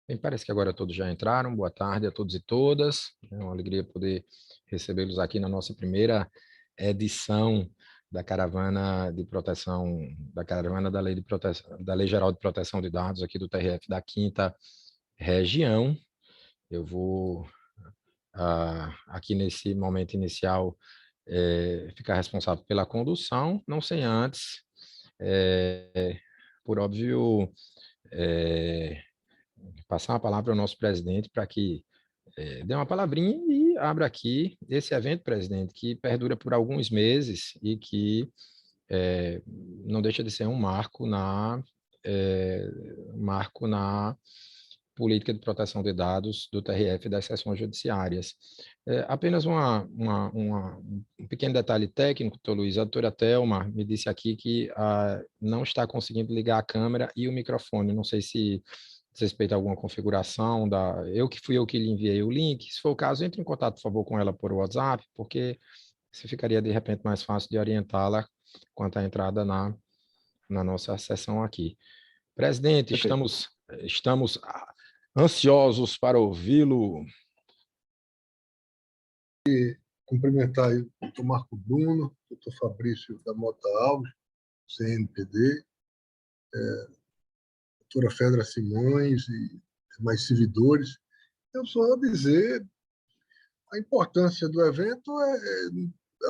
Bem, parece que agora todos já entraram. Boa tarde a todos e todas. É uma alegria poder recebê-los aqui na nossa primeira edição da caravana de proteção, da caravana da Lei de Proteção, da Lei Geral de Proteção de Dados aqui do TRF da Quinta Região. Eu vou aqui nesse momento inicial ficar responsável pela condução, não sem antes, por óbvio, é, passar a palavra ao nosso presidente para que dê uma palavrinha e abra aqui esse evento, presidente, que perdura por alguns meses e que não deixa de ser um é, marco na política de proteção de dados do TRF e das seções judiciárias. Apenas um pequeno detalhe técnico, doutor Luiz. A doutora Thelma me disse aqui que não está conseguindo ligar a câmera e o microfone. Não sei se diz respeito a alguma configuração fui eu que lhe enviei o link. Se for o caso, entre em contato, por favor, com ela por WhatsApp, porque se ficaria de repente mais fácil de orientá-la quanto à entrada na nossa sessão aqui. Presidente, Perfeito. estamos ansiosos para ouvi-lo. Cumprimentar aí o doutor Marco Bruno, doutor Fabrício da Mota Alves, CNPD, doutora Fedra Simões e demais servidores. Eu só dizer a importância do evento,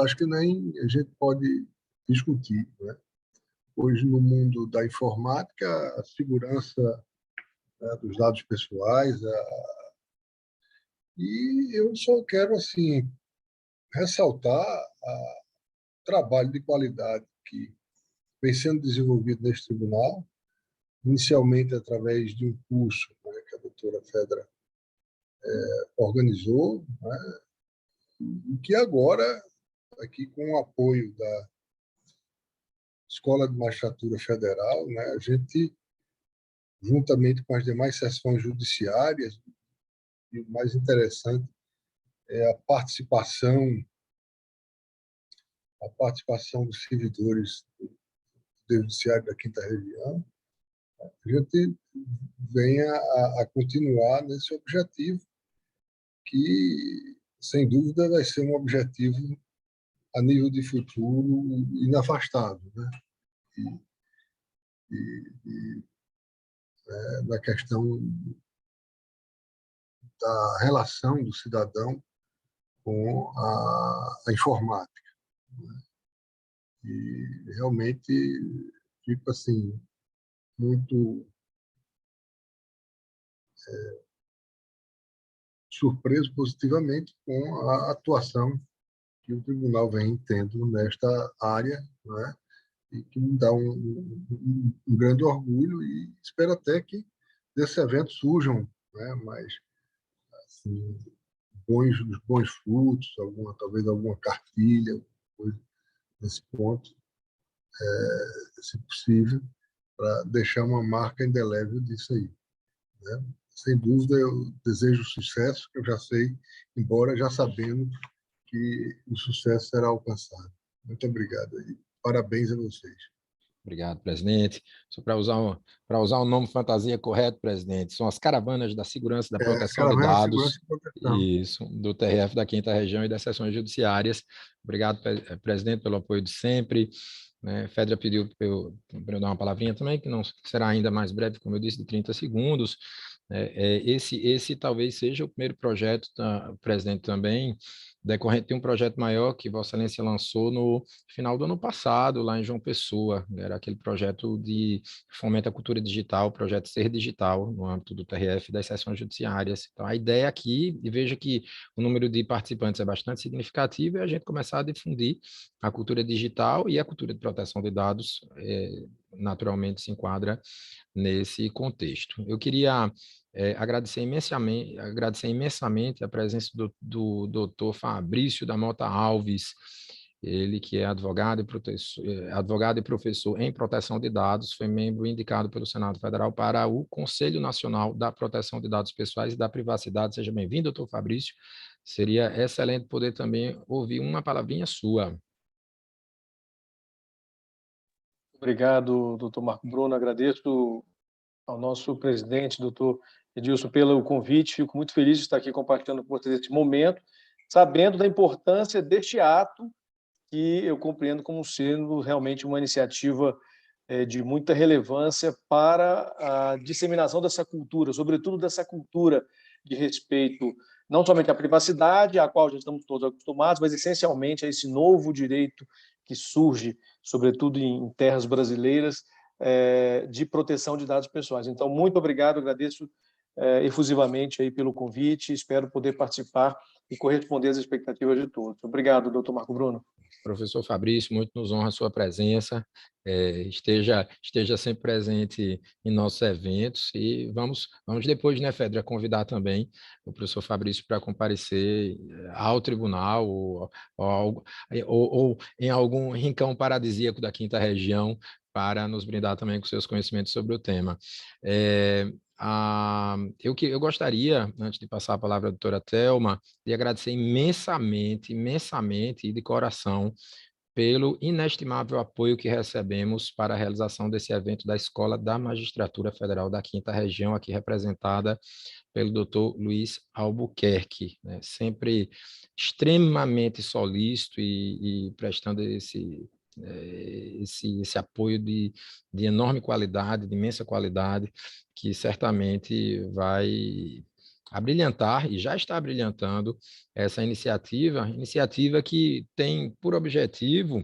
acho que nem a gente pode discutir, né? Hoje, no mundo da informática, a segurança, né, dos dados pessoais, e eu só quero assim ressaltar o trabalho de qualidade que vem sendo desenvolvido neste tribunal, inicialmente através de um curso, né, que a doutora Fedra organizou, né, e que agora, aqui com o apoio da Escola de Magistratura Federal, né, a gente, juntamente com as demais seções judiciárias, e o mais interessante é a participação dos servidores do Judiciário da Quinta Região, a gente venha a continuar nesse objetivo, que, sem dúvida, vai ser um objetivo a nível de futuro inafastável, né? Na questão da relação do cidadão com a informática. E realmente fico assim muito surpreso positivamente com a atuação que o tribunal vem tendo nesta área, né? E que me dá um grande orgulho, e espero até que desse evento surjam, né, mais assim, bons frutos, talvez alguma cartilha, coisa nesse ponto, se possível, para deixar uma marca indelével disso aí, né? Sem dúvida, eu desejo sucesso, que eu já sei, embora já sabendo que o sucesso será alcançado. Muito obrigado e parabéns a vocês. Obrigado, presidente. Só para usar o nome fantasia correto, presidente, são as caravanas da segurança e da proteção de Caravana, segurança dados, e proteção. isso, do TRF da Quinta Região e das seções judiciárias. Obrigado, presidente, pelo apoio de sempre. Né? Fedra pediu para eu dar uma palavrinha também, que não será ainda mais breve, como eu disse, de 30 segundos. Esse talvez seja o primeiro projeto, presidente, também, decorrente de um projeto maior que Vossa Excelência lançou no final do ano passado, lá em João Pessoa. Era aquele projeto de fomento à cultura digital, o projeto Ser Digital, no âmbito do TRF e das seções judiciárias. Então, a ideia aqui, e veja que o número de participantes é bastante significativo, é a gente começar a difundir a cultura digital, e a cultura de proteção de dados naturalmente se enquadra nesse contexto. Eu queria agradecer imensamente a presença do doutor Fabrício da Mota Alves, ele que é advogado e professor em proteção de dados, foi membro indicado pelo Senado Federal para o Conselho Nacional da Proteção de Dados Pessoais e da Privacidade. Seja bem-vindo, doutor Fabrício. Seria excelente poder também ouvir uma palavrinha sua. Obrigado, doutor Marco Bruno. Agradeço ao nosso presidente, doutor Edilson, pelo convite. Fico muito feliz de estar aqui compartilhando com vocês este momento, sabendo da importância deste ato, que eu compreendo como sendo realmente uma iniciativa de muita relevância para a disseminação dessa cultura, sobretudo dessa cultura de respeito não somente à privacidade, à qual já estamos todos acostumados, mas essencialmente a esse novo direito que surge, sobretudo em terras brasileiras, de proteção de dados pessoais. Então, muito obrigado, agradeço efusivamente aí pelo convite, espero poder participar e corresponder às expectativas de todos. Obrigado, doutor Marco Bruno. Professor Fabrício, muito nos honra a sua presença, esteja sempre presente em nossos eventos e vamos depois, né, Fedra, convidar também o professor Fabrício para comparecer ao tribunal ou em algum rincão paradisíaco da Quinta Região para nos brindar também com seus conhecimentos sobre o tema. Eu gostaria, antes de passar a palavra à doutora Thelma, de agradecer imensamente e de coração pelo inestimável apoio que recebemos para a realização desse evento da Escola da Magistratura Federal da Quinta Região, aqui representada pelo doutor Luiz Albuquerque, né? Sempre extremamente solícito e prestando esse apoio de enorme qualidade, de imensa qualidade, que certamente vai abrilhantar, e já está abrilhantando, essa iniciativa que tem por objetivo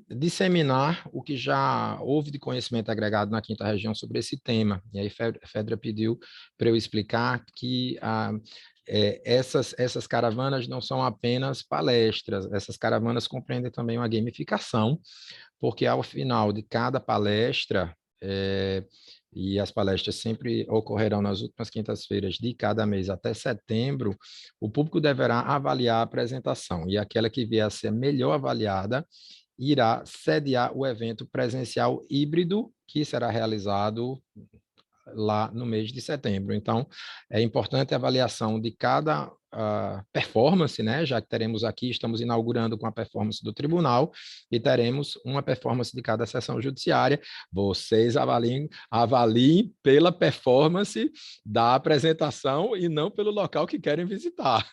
disseminar o que já houve de conhecimento agregado na Quinta Região sobre esse tema. E aí Fedra pediu para eu explicar que essas caravanas não são apenas palestras, essas caravanas compreendem também uma gamificação, porque ao final de cada palestra, e as palestras sempre ocorrerão nas últimas quintas-feiras de cada mês até setembro, o público deverá avaliar a apresentação, e aquela que vier a ser melhor avaliada irá sediar o evento presencial híbrido, que será realizado lá no mês de setembro. Então, é importante a avaliação de cada performance, né? Já que teremos aqui, estamos inaugurando com a performance do tribunal e teremos uma performance de cada sessão judiciária. Vocês avaliem pela performance da apresentação e não pelo local que querem visitar.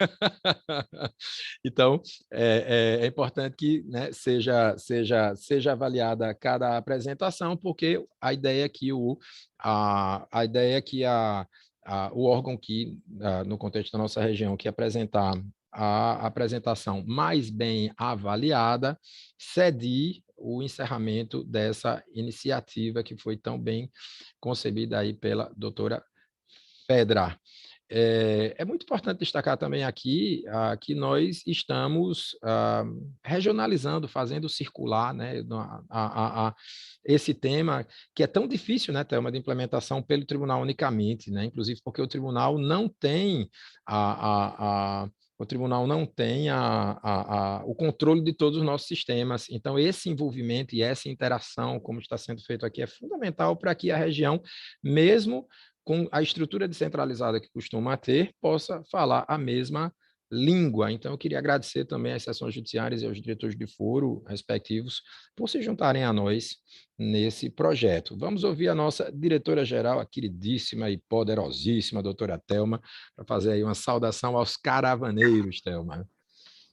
Então, é importante que, né, seja avaliada cada apresentação, porque a ideia é que o órgão que, no contexto da nossa região, que apresentar a apresentação mais bem avaliada, cede o encerramento dessa iniciativa que foi tão bem concebida aí pela doutora Fedra. É muito importante destacar também aqui que nós estamos regionalizando, fazendo circular, né, esse tema que é tão difícil, né, Thelma, de implementação pelo tribunal unicamente, né, inclusive porque o tribunal não tem o tribunal não tem o controle de todos os nossos sistemas. Então, esse envolvimento e essa interação, como está sendo feito aqui, é fundamental para que a região, mesmo com a estrutura descentralizada que costuma ter, possa falar a mesma língua. Então, eu queria agradecer também às sessões judiciárias e aos diretores de foro respectivos por se juntarem a nós nesse projeto. Vamos ouvir a nossa diretora-geral, a queridíssima e poderosíssima doutora Thelma, para fazer aí uma saudação aos caravaneiros, Thelma.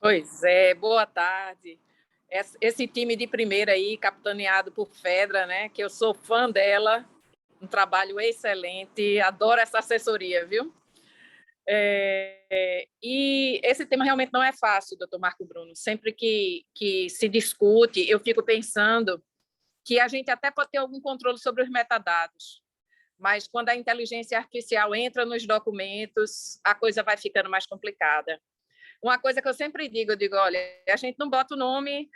Pois é, boa tarde. Esse time de primeira aí, capitaneado por Fedra, né, que eu sou fã dela, um trabalho excelente, adoro essa assessoria, viu? E esse tema realmente não é fácil, doutor Marco Bruno. Sempre que se discute, eu fico pensando que a gente até pode ter algum controle sobre os metadados, mas quando a inteligência artificial entra nos documentos, a coisa vai ficando mais complicada. Uma coisa que eu sempre digo, olha, a gente não bota o nome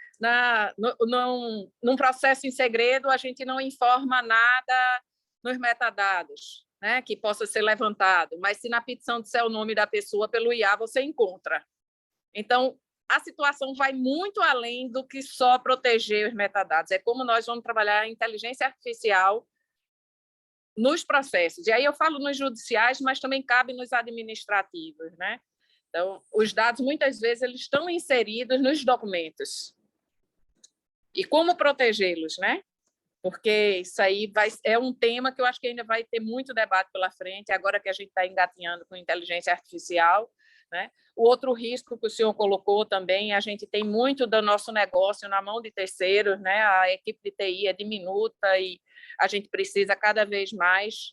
num processo em segredo, a gente não informa nada nos metadados, né, que possa ser levantado, mas se na petição disser o nome da pessoa pelo IA, você encontra. Então, a situação vai muito além do que só proteger os metadados. É como nós vamos trabalhar a inteligência artificial nos processos. E aí eu falo nos judiciais, mas também cabe nos administrativos, né? Então, os dados, muitas vezes, eles estão inseridos nos documentos. E como protegê-los, né? porque isso aí é um tema que eu acho que ainda vai ter muito debate pela frente, agora que a gente está engatinhando com inteligência artificial, né? O outro risco que o senhor colocou também, a gente tem muito do nosso negócio na mão de terceiros, né? A equipe de TI é diminuta e a gente precisa cada vez mais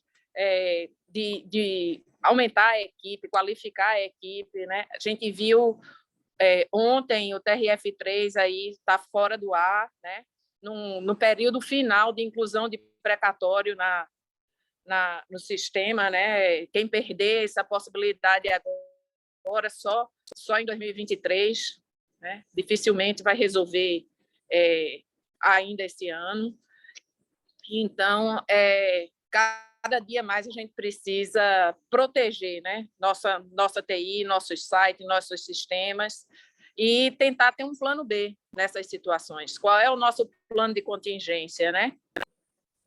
de aumentar a equipe, qualificar a equipe, né? A gente viu ontem o TRF3 aí está fora do ar, né? No período final de inclusão de precatório no sistema, né? Quem perder essa possibilidade agora só em 2023, né? Dificilmente vai resolver ainda esse ano. Então, cada dia mais a gente precisa proteger, né? Nossa TI, nossos sites, nossos sistemas, e tentar ter um plano B nessas situações. Qual é o nosso plano de contingência, né?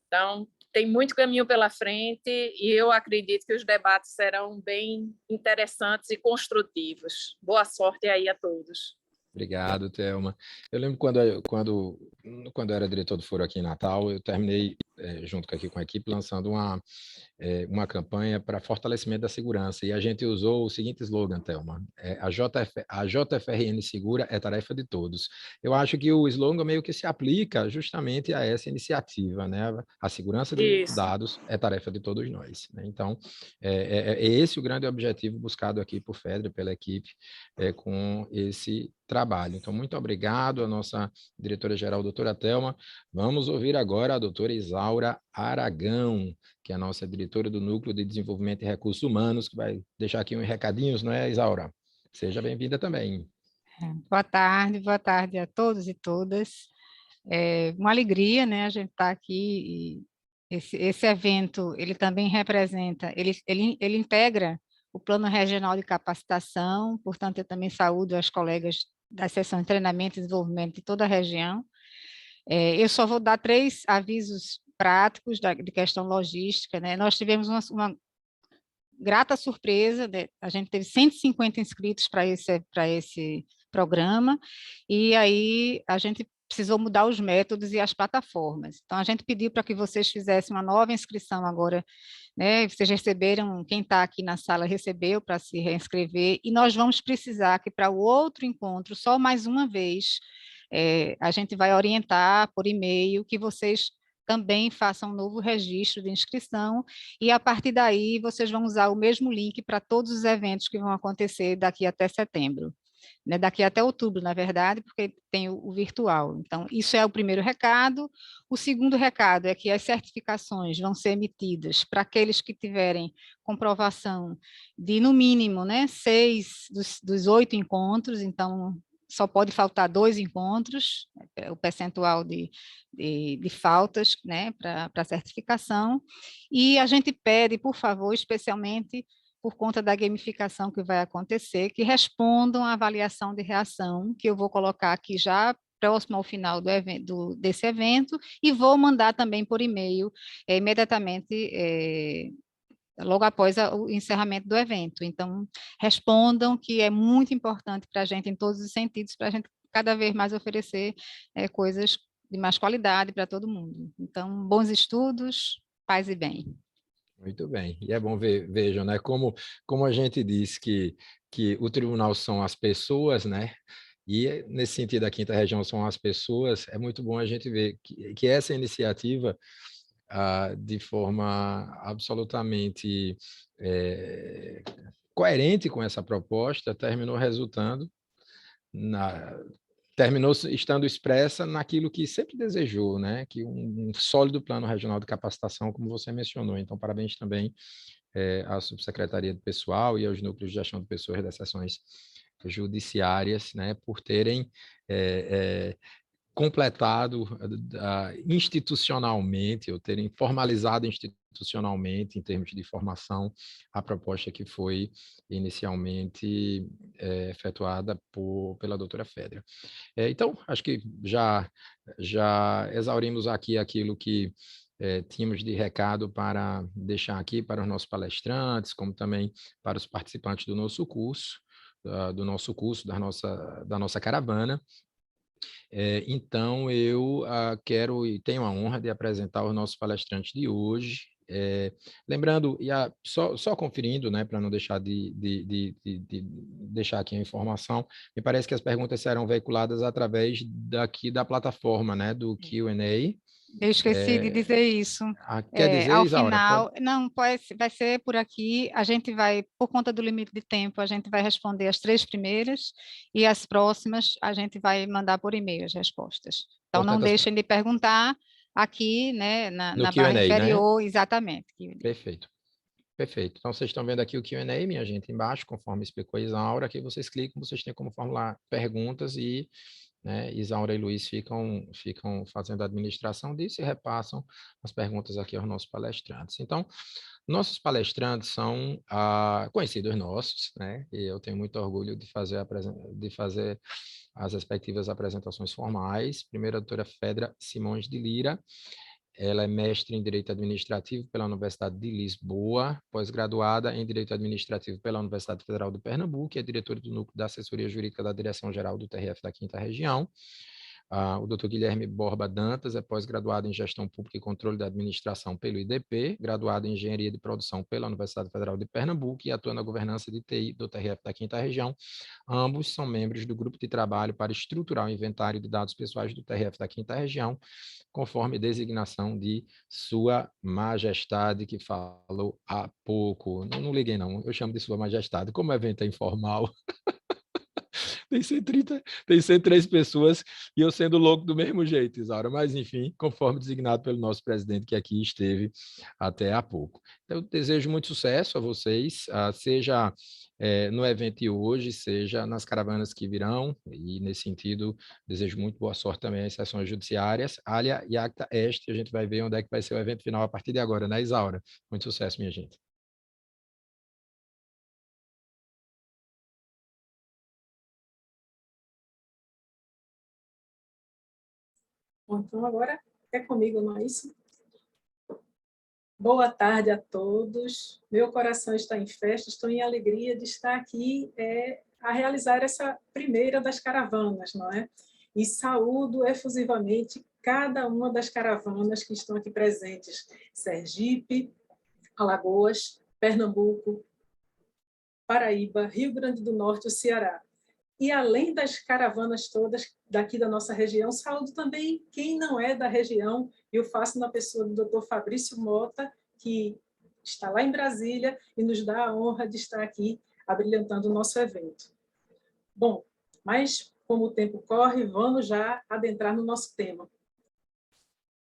Então, tem muito caminho pela frente e eu acredito que os debates serão bem interessantes e construtivos. Boa sorte aí a todos. Obrigado, Thelma. Eu lembro quando eu era diretor do Foro aqui em Natal, eu terminei, junto com a equipe, lançando uma campanha para fortalecimento da segurança. E a gente usou o seguinte slogan, Thelma: a JFRN Segura é tarefa de todos. Eu acho que o slogan meio que se aplica justamente a essa iniciativa, né? A segurança de dados é tarefa de todos nós, né? Então, é esse o grande objetivo buscado aqui por FEDRA, pela equipe, com esse trabalho. Então, muito obrigado à nossa diretora-geral, doutora Thelma. Vamos ouvir agora a doutora Isaura Aragão, que é a nossa diretora do Núcleo de Desenvolvimento e Recursos Humanos, que vai deixar aqui uns recadinhos, não é, Isaura? Seja bem-vinda também. Boa tarde a todos e todas. É uma alegria, né, a gente estar aqui. E esse evento, ele também representa, ele integra o Plano Regional de Capacitação, portanto, eu também saúdo as colegas da seção de treinamento e desenvolvimento de toda a região. Eu só vou dar 3 avisos práticos de questão logística, né? Nós tivemos uma grata surpresa, a gente teve 150 inscritos para esse programa, e aí a gente precisou mudar os métodos e as plataformas. Então, a gente pediu para que vocês fizessem uma nova inscrição agora, né? Vocês receberam, quem está aqui na sala recebeu para se reinscrever, e nós vamos precisar que para o outro encontro, só mais uma vez, a gente vai orientar por e-mail que vocês também façam um novo registro de inscrição, e a partir daí vocês vão usar o mesmo link para todos os eventos que vão acontecer daqui até setembro. Né, daqui até outubro, na verdade, porque tem o virtual. Então, isso é o primeiro recado. O segundo recado é que as certificações vão ser emitidas para aqueles que tiverem comprovação de, no mínimo, né, 6 dos 8 encontros, então, só pode faltar 2 encontros, o percentual de faltas, né, para certificação. E a gente pede, por favor, especialmente por conta da gamificação que vai acontecer, que respondam à avaliação de reação, que eu vou colocar aqui já próximo ao final desse evento, e vou mandar também por e-mail imediatamente, logo após o encerramento do evento. Então, respondam, que é muito importante para a gente, em todos os sentidos, para a gente cada vez mais oferecer coisas de mais qualidade para todo mundo. Então, bons estudos, paz e bem. Muito bem, e é bom vejam, né, como a gente diz que o tribunal são as pessoas, né, e nesse sentido a quinta região são as pessoas, é muito bom a gente ver que essa iniciativa, de forma absolutamente coerente com essa proposta, terminou estando expressa naquilo que sempre desejou, né? Que um sólido plano regional de capacitação, como você mencionou. Então, parabéns também à Subsecretaria do Pessoal e aos núcleos de gestão de pessoas das seções judiciárias, né? Por terem completado institucionalmente, ou terem formalizado institucionalmente, em termos de formação, a proposta que foi inicialmente efetuada pela doutora Fédera. Então, acho que já exaurimos aqui aquilo que tínhamos de recado para deixar aqui para os nossos palestrantes, como também para os participantes do nosso curso, da nossa caravana. Então, eu quero e tenho a honra de apresentar os nossos palestrantes de hoje. Lembrando, só conferindo, né, para não deixar de deixar aqui a informação, me parece que as perguntas serão veiculadas através daqui da plataforma, né, do Q&A. Eu esqueci de dizer isso. Quer dizer, Ao Isaura? final, não, vai ser por aqui, a gente vai, por conta do limite de tempo, a gente vai responder as 3 primeiras e as próximas a gente vai mandar por e-mail as respostas. Então, não Portanto, deixem de perguntar aqui, né, no na barra Q&A, né? inferior, exatamente. Perfeito. Perfeito. Então, vocês estão vendo aqui o Q&A, minha gente, embaixo, conforme explicou a Isaura. Aqui vocês clicam, vocês têm como formular perguntas e, né, Isaura e Luiz ficam fazendo a administração disso e repassam as perguntas aqui aos nossos palestrantes. Então, nossos palestrantes são conhecidos nossos, né? E eu tenho muito orgulho de fazer as respectivas apresentações formais. Primeiro, a doutora Fedra Simões de Lira. Ela é mestre em Direito Administrativo pela Universidade de Lisboa, pós-graduada em Direito Administrativo pela Universidade Federal de Pernambuco e é diretora do Núcleo da Assessoria Jurídica da Direção-Geral do TRF da 5ª Região. O Dr. Guilherme Borba Dantas é pós-graduado em Gestão Pública e Controle da Administração pelo IDP, graduado em Engenharia de Produção pela Universidade Federal de Pernambuco e atua na governança de TI do TRF da 5ª Região. Ambos são membros do Grupo de Trabalho para estruturar o inventário de dados pessoais do TRF da 5ª Região, conforme designação de Sua Majestade, que falou há pouco. Não liguei, não. Eu chamo de Sua Majestade. Como o evento é informal, tem 103 pessoas e eu sendo louco do mesmo jeito, Isaura. Mas, enfim, conforme designado pelo nosso presidente, que aqui esteve até há pouco. Então, eu desejo muito sucesso a vocês, seja no evento de hoje, seja nas caravanas que virão, e, nesse sentido, desejo muito boa sorte também às sessões judiciárias. Alia e Acta Est, a gente vai ver onde é que vai ser o evento final a partir de agora, né, Isaura? Muito sucesso, minha gente. Bom, então agora é comigo, não é isso? Boa tarde a todos. Meu coração está em festa, estou em alegria de estar aqui a realizar essa primeira das caravanas, não é? E saúdo efusivamente cada uma das caravanas que estão aqui presentes: Sergipe, Alagoas, Pernambuco, Paraíba, Rio Grande do Norte e o Ceará. E, além das caravanas todas daqui da nossa região, saúdo também quem não é da região, e eu faço na pessoa do Dr. Fabrício Mota, que está lá em Brasília e nos dá a honra de estar aqui abrilhantando o nosso evento. Bom, mas como o tempo corre, vamos já adentrar no nosso tema.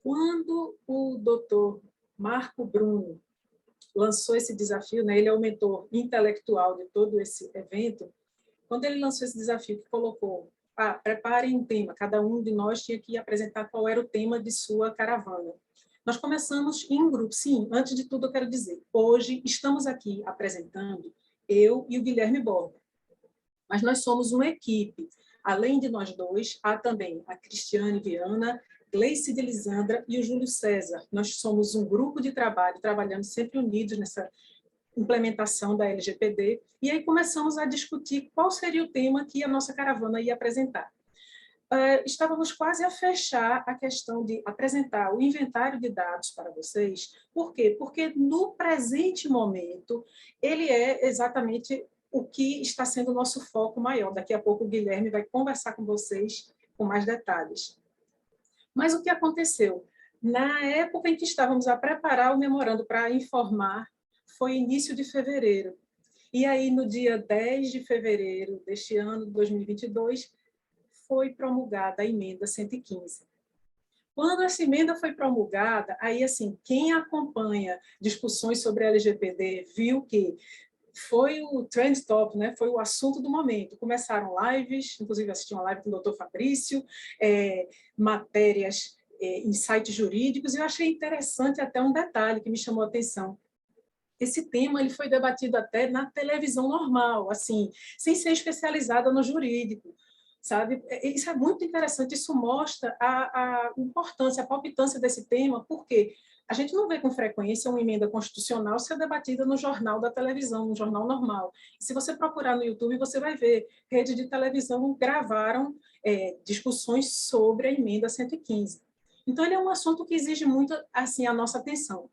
Quando o Dr. Marco Bruno lançou esse desafio, né, ele é o mentor intelectual de todo esse evento. Quando ele lançou esse desafio, que colocou, preparem um tema, cada um de nós tinha que apresentar qual era o tema de sua caravana. Nós começamos em um grupo. Sim, antes de tudo eu quero dizer, hoje estamos aqui apresentando eu e o Guilherme Borba, mas nós somos uma equipe. Além de nós dois, há também a Cristiane Viana, Gleice de Lisandra e o Júlio César. Nós somos um grupo de trabalho, trabalhando sempre unidos nessa implementação da LGPD, e aí começamos a discutir qual seria o tema que a nossa caravana ia apresentar. Estávamos quase a fechar a questão de apresentar o inventário de dados para vocês. Por quê? Porque, no presente momento, ele é exatamente o que está sendo o nosso foco maior. Daqui a pouco o Guilherme vai conversar com vocês com mais detalhes. Mas o que aconteceu? Na época em que estávamos a preparar o memorando para informar, foi início de fevereiro. E aí, no dia 10 de fevereiro deste ano, 2022, foi promulgada a emenda 115. Quando essa emenda foi promulgada, aí, assim, quem acompanha discussões sobre a LGPD viu que foi o trend top, né? Foi o assunto do momento. Começaram lives, inclusive assisti uma live com o Dr. Fabrício, matérias em sites jurídicos, e eu achei interessante até um detalhe que me chamou a atenção. Esse tema ele foi debatido até na televisão normal, assim, sem ser especializada no jurídico, sabe? Isso é muito interessante, isso mostra a importância, a palpitância desse tema, porque a gente não vê com frequência uma emenda constitucional ser debatida no jornal da televisão, no jornal normal. E se você procurar no YouTube, você vai ver redes de televisão gravaram discussões sobre a emenda 115. Então, ele é um assunto que exige muito assim, a nossa atenção.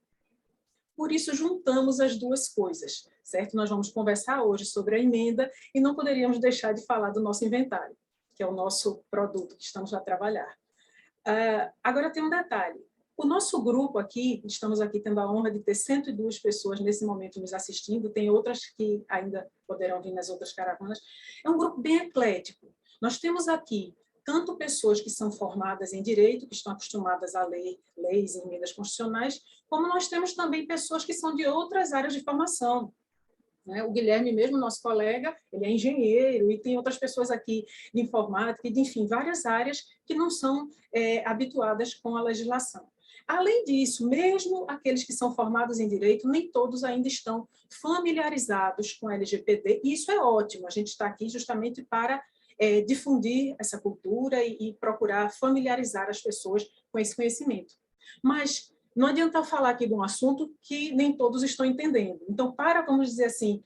Por isso, juntamos as duas coisas, certo? Nós vamos conversar hoje sobre a emenda e não poderíamos deixar de falar do nosso inventário, que é o nosso produto que estamos a trabalhar. Agora, tem um detalhe. O nosso grupo aqui, estamos aqui tendo a honra de ter 102 pessoas nesse momento nos assistindo, tem outras que ainda poderão vir nas outras caravanas, é um grupo bem eclético. Nós temos aqui tanto pessoas que são formadas em direito, que estão acostumadas a ler leis e emendas constitucionais, como nós temos também pessoas que são de outras áreas de formação. O Guilherme mesmo, nosso colega, ele é engenheiro e tem outras pessoas aqui de informática, de, enfim, várias áreas que não são habituadas com a legislação. Além disso, mesmo aqueles que são formados em direito, nem todos ainda estão familiarizados com a LGPD, e isso é ótimo, a gente está aqui justamente para difundir essa cultura e procurar familiarizar as pessoas com esse conhecimento. Mas não adianta falar aqui de um assunto que nem todos estão entendendo. Então, vamos dizer assim,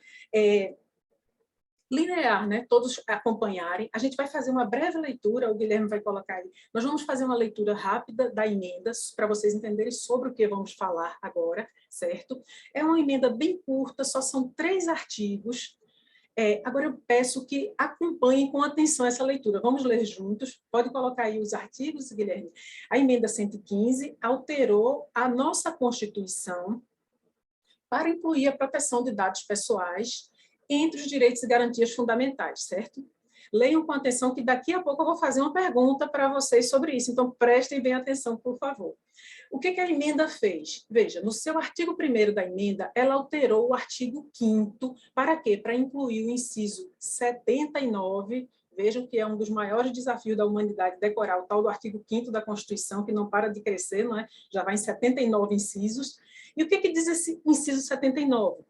linear, né? Todos acompanharem. A gente vai fazer uma breve leitura, o Guilherme vai colocar aí. Nós vamos fazer uma leitura rápida da emenda, para vocês entenderem sobre o que vamos falar agora, certo? É uma emenda bem curta, só são 3 artigos. Agora eu peço que acompanhem com atenção essa leitura. Vamos ler juntos. Pode colocar aí os artigos, Guilherme. A emenda 115 alterou a nossa Constituição para incluir a proteção de dados pessoais entre os direitos e garantias fundamentais, certo? Leiam com atenção que daqui a pouco eu vou fazer uma pergunta para vocês sobre isso, então prestem bem atenção, por favor. O que a emenda fez? Veja, no seu artigo 1º da emenda, ela alterou o artigo 5º, para quê? Para incluir o inciso 79, vejam que é um dos maiores desafios da humanidade, decorar o tal do artigo 5º da Constituição, que não para de crescer, não é? Já vai em 79 incisos. E o que diz esse inciso 79?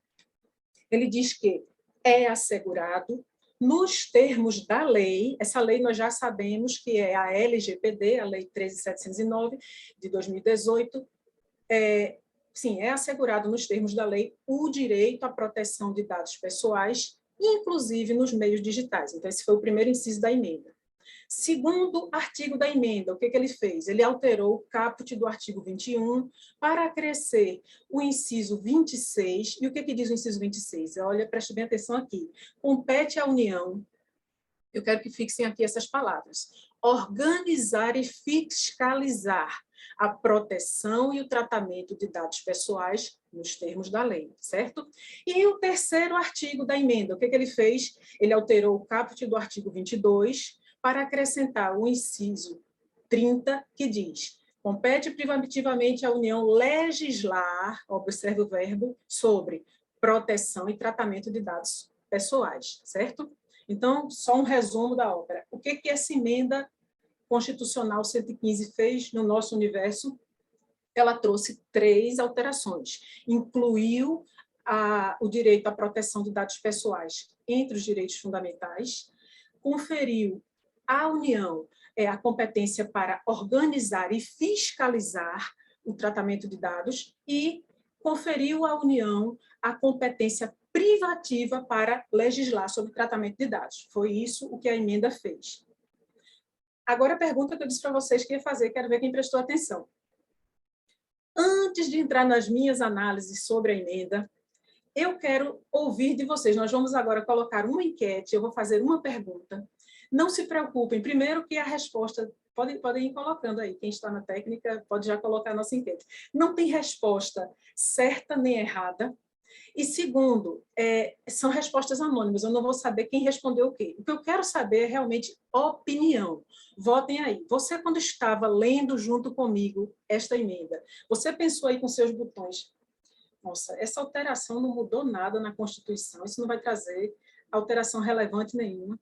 Ele diz que é assegurado, nos termos da lei, essa lei nós já sabemos que é a LGPD, a Lei 13.709, de 2018, sim, é assegurado nos termos da lei o direito à proteção de dados pessoais, inclusive nos meios digitais. Então, esse foi o primeiro inciso da emenda. Segundo artigo da emenda, o que ele fez? Ele alterou o caput do artigo 21 para acrescer o inciso 26. E o que diz o inciso 26? Olha, preste bem atenção aqui. Compete à União, eu quero que fixem aqui essas palavras, organizar e fiscalizar a proteção e o tratamento de dados pessoais nos termos da lei, certo? E o terceiro artigo da emenda, o que ele fez? Ele alterou o caput do artigo 22 para acrescentar o inciso 30, que diz: compete privativamente à União legislar, observe o verbo, sobre proteção e tratamento de dados pessoais, certo? Então, só um resumo da ópera. O que essa emenda constitucional 115 fez no nosso universo? Ela trouxe 3 alterações. Incluiu o direito à proteção de dados pessoais entre os direitos fundamentais, conferiu à União a competência para organizar e fiscalizar o tratamento de dados e conferiu à União a competência privativa para legislar sobre o tratamento de dados. Foi isso o que a emenda fez. Agora, a pergunta que eu disse para vocês que ia fazer, quero ver quem prestou atenção. Antes de entrar nas minhas análises sobre a emenda, eu quero ouvir de vocês. Nós vamos agora colocar uma enquete, eu vou fazer uma pergunta. Não se preocupem, primeiro que a resposta, podem ir colocando aí, quem está na técnica pode já colocar a nossa enquete. Não tem resposta certa nem errada. E segundo, são respostas anônimas, eu não vou saber quem respondeu o quê. O que eu quero saber é realmente opinião. Votem aí. Você, quando estava lendo junto comigo esta emenda, você pensou aí com seus botões: nossa, essa alteração não mudou nada na Constituição, isso não vai trazer alteração relevante nenhuma.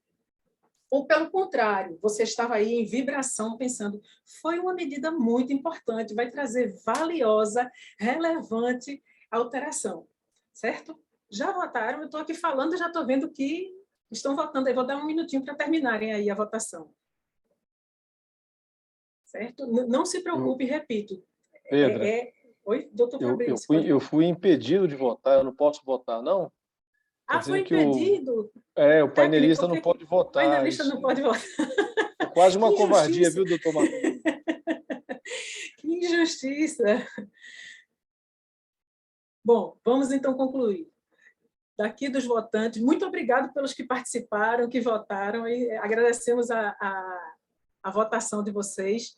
Ou, pelo contrário, você estava aí em vibração, pensando: foi uma medida muito importante, vai trazer valiosa, relevante alteração. Certo? Já votaram? Eu estou aqui falando e já estou vendo que estão votando. Eu vou dar um minutinho para terminarem aí a votação. Certo? Não se preocupe, repito. Pedro, Oi, doutor Fabrício? Eu fui impedido de votar, eu não posso votar, não? Tá Foi dizendo que impedido? o painelista não pode O votar. painelista não pode votar. É quase Que uma covardia, injustiça! viu, doutor Marco? Que injustiça! Bom, vamos então concluir. Daqui dos votantes, muito obrigado pelos que participaram, que votaram, e agradecemos a votação de vocês.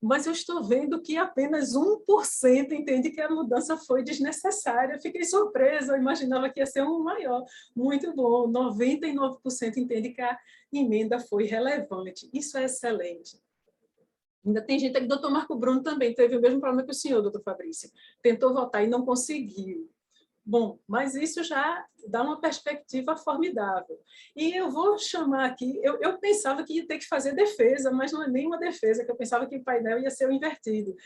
Mas eu estou vendo que apenas 1% entende que a mudança foi desnecessária. Fiquei surpresa, eu imaginava que ia ser um maior. Muito bom, 99% entende que a emenda foi relevante. Isso é excelente. Ainda tem gente aqui, o doutor Marco Bruno também teve o mesmo problema que o senhor, doutor Fabrício. Tentou votar e não conseguiu. Bom, mas isso já dá uma perspectiva formidável. E eu vou chamar aqui, eu pensava que ia ter que fazer defesa, mas não é nem uma defesa, que eu pensava que o painel ia ser o invertido.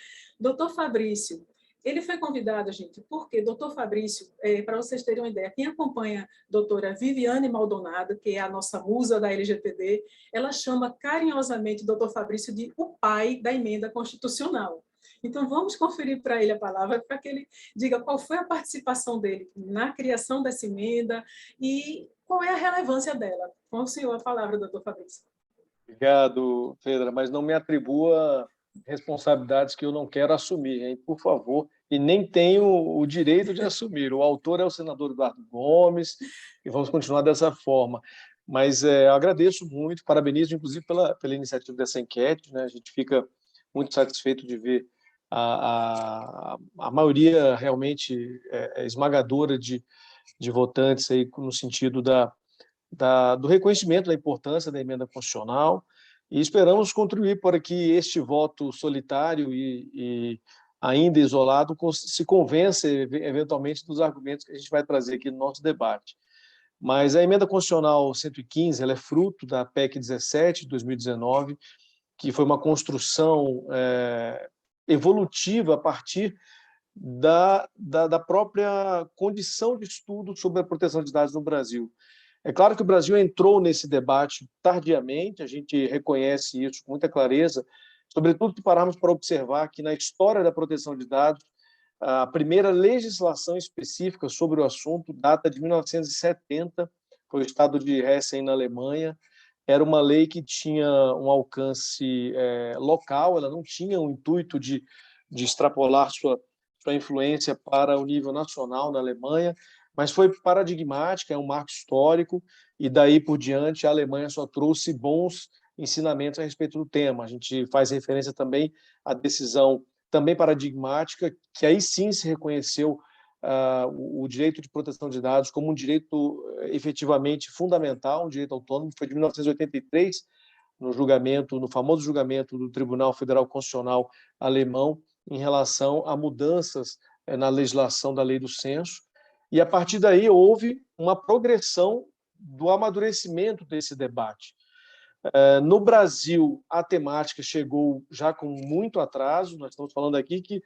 Doutor Fabrício, ele foi convidado, gente, porque doutor Fabrício, para vocês terem uma ideia, quem acompanha a doutora Viviane Maldonado, que é a nossa musa da LGPD, ela chama carinhosamente doutor Fabrício de o pai da emenda constitucional. Então, vamos conferir para ele a palavra, para que ele diga qual foi a participação dele na criação dessa emenda e qual é a relevância dela. Com o senhor a palavra, doutor Fabrício. Obrigado, Fedra, mas não me atribua responsabilidades que eu não quero assumir, hein? Por favor, e nem tenho o direito de assumir. O autor é o senador Eduardo Gomes, e vamos continuar dessa forma. Mas agradeço muito, parabenizo, inclusive, pela iniciativa dessa enquete, né? A gente fica muito satisfeito de ver a maioria realmente esmagadora de votantes aí no sentido do reconhecimento da importância da emenda constitucional, e esperamos contribuir para que este voto solitário e ainda isolado se convença eventualmente dos argumentos que a gente vai trazer aqui no nosso debate. Mas a emenda constitucional 115 ela é fruto da PEC 17 de 2019, que foi uma construção evolutiva a partir da própria condição de estudo sobre a proteção de dados no Brasil. É claro que o Brasil entrou nesse debate tardiamente, a gente reconhece isso com muita clareza, sobretudo se pararmos para observar que na história da proteção de dados, a primeira legislação específica sobre o assunto data de 1970, foi o estado de Hessen, na Alemanha. Era uma lei que tinha um alcance local, ela não tinha o intuito de extrapolar sua influência para o nível nacional na Alemanha, mas foi paradigmática, é um marco histórico, e daí por diante a Alemanha só trouxe bons ensinamentos a respeito do tema. A gente faz referência também à decisão também paradigmática, que aí sim se reconheceu o direito de proteção de dados como um direito efetivamente fundamental, um direito autônomo, foi de 1983, no famoso julgamento do Tribunal Federal Constitucional alemão, em relação a mudanças na legislação da lei do censo, e a partir daí houve uma progressão do amadurecimento desse debate. No Brasil, a temática chegou já com muito atraso, nós estamos falando aqui que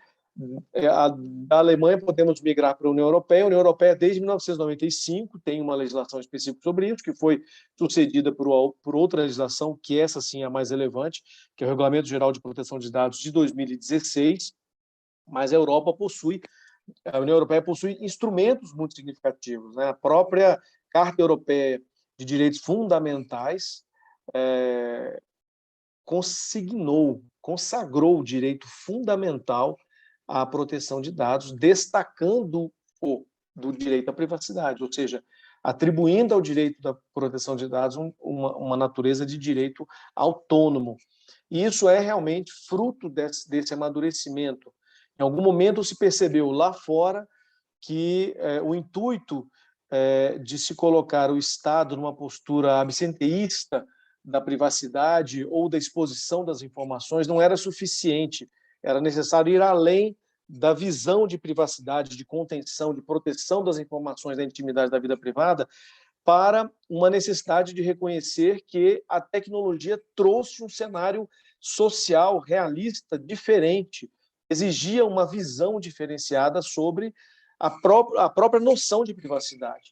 da Alemanha podemos migrar para a União Europeia desde 1995 tem uma legislação específica sobre isso, que foi sucedida por outra legislação, que essa sim é a mais relevante, que é o Regulamento Geral de Proteção de Dados de 2016, mas a União Europeia possui instrumentos muito significativos, né? A própria Carta Europeia de Direitos Fundamentais consagrou o direito fundamental à proteção de dados, destacando-o do direito à privacidade, ou seja, atribuindo ao direito da proteção de dados uma natureza de direito autônomo. E isso é realmente fruto desse amadurecimento. Em algum momento se percebeu lá fora que o intuito de se colocar o Estado numa postura absenteísta da privacidade ou da exposição das informações não era suficiente. Era necessário ir além da visão de privacidade, de contenção, de proteção das informações da intimidade da vida privada, para uma necessidade de reconhecer que a tecnologia trouxe um cenário social, realista, diferente, exigia uma visão diferenciada sobre a própria noção de privacidade.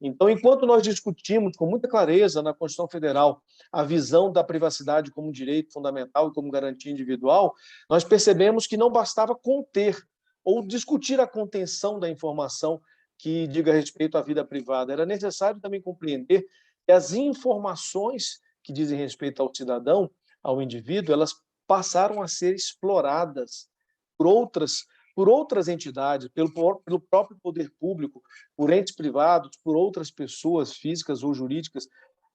Então, enquanto nós discutimos com muita clareza na Constituição Federal a visão da privacidade como direito fundamental e como garantia individual, nós percebemos que não bastava conter ou discutir a contenção da informação que diga respeito à vida privada. Era necessário também compreender que as informações que dizem respeito ao cidadão, ao indivíduo, elas passaram a ser exploradas por outras entidades, pelo próprio poder público, por entes privados, por outras pessoas físicas ou jurídicas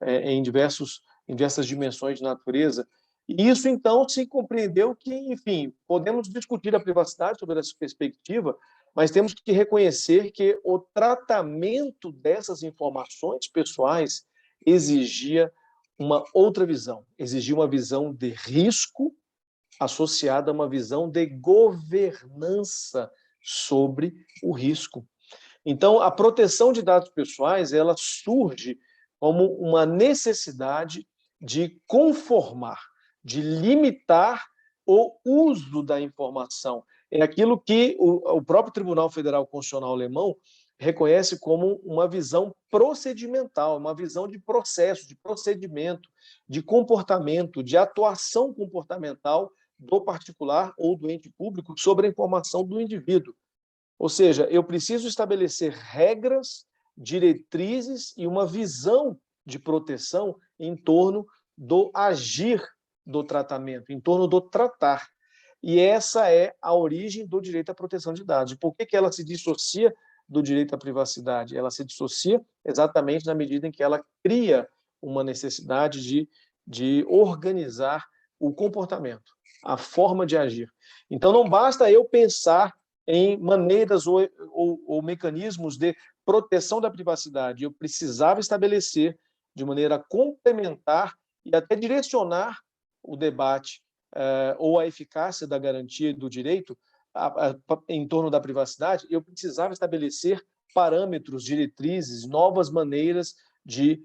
em diversas dimensões de natureza. E isso, então, se compreendeu que, enfim, podemos discutir a privacidade sobre essa perspectiva, mas temos que reconhecer que o tratamento dessas informações pessoais exigia uma outra visão, exigia uma visão de risco associada a uma visão de governança sobre o risco. Então, a proteção de dados pessoais, ela surge como uma necessidade de conformar, de limitar o uso da informação. É aquilo que o próprio Tribunal Federal Constitucional alemão reconhece como uma visão procedimental, uma visão de processo, de procedimento, de comportamento, de atuação comportamental do particular ou do ente público sobre a informação do indivíduo. Ou seja, eu preciso estabelecer regras, diretrizes e uma visão de proteção em torno do agir do tratamento, em torno do tratar. E essa é a origem do direito à proteção de dados. Por que ela se dissocia do direito à privacidade? Ela se dissocia exatamente na medida em que ela cria uma necessidade de organizar o comportamento, a forma de agir. Então, não basta eu pensar em maneiras ou mecanismos de proteção da privacidade. Eu precisava estabelecer de maneira complementar e até direcionar o debate ou a eficácia da garantia do direito em torno da privacidade. Eu precisava estabelecer parâmetros, diretrizes, novas maneiras de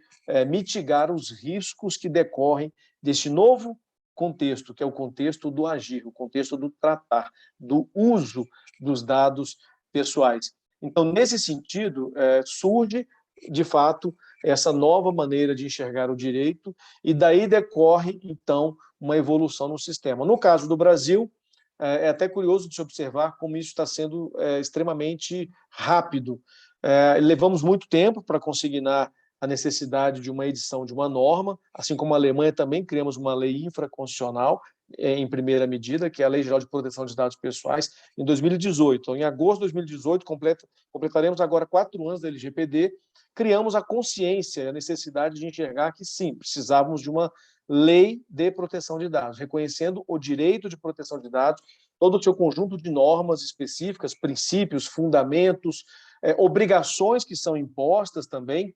mitigar os riscos que decorrem deste novo contexto, que é o contexto do agir, o contexto do tratar, do uso dos dados pessoais. Então, nesse sentido, surge, de fato, essa nova maneira de enxergar o direito, e daí decorre, então, uma evolução no sistema. No caso do Brasil, é até curioso de se observar como isso está sendo extremamente rápido. Levamos muito tempo para consignar a necessidade de uma edição de uma norma, assim como a Alemanha também criamos uma lei infraconstitucional em primeira medida, que é a Lei Geral de Proteção de Dados Pessoais, em 2018. Então, em agosto de 2018, completaremos agora 4 anos da LGPD, criamos a consciência, a necessidade de enxergar que, sim, precisávamos de uma lei de proteção de dados, reconhecendo o direito de proteção de dados, todo o seu conjunto de normas específicas, princípios, fundamentos, obrigações que são impostas também,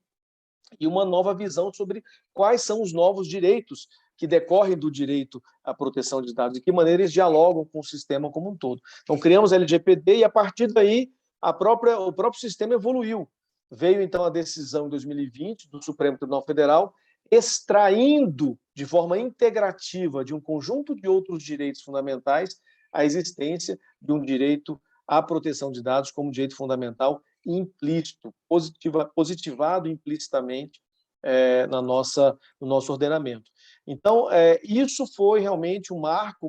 e uma nova visão sobre quais são os novos direitos que decorrem do direito à proteção de dados, de que maneira eles dialogam com o sistema como um todo. Então, criamos a LGPD e, a partir daí, o próprio sistema evoluiu. Veio, então, a decisão em 2020 do Supremo Tribunal Federal, extraindo de forma integrativa de um conjunto de outros direitos fundamentais a existência de um direito à proteção de dados como direito fundamental implícito, positivado implicitamente no nosso ordenamento. Então, isso foi realmente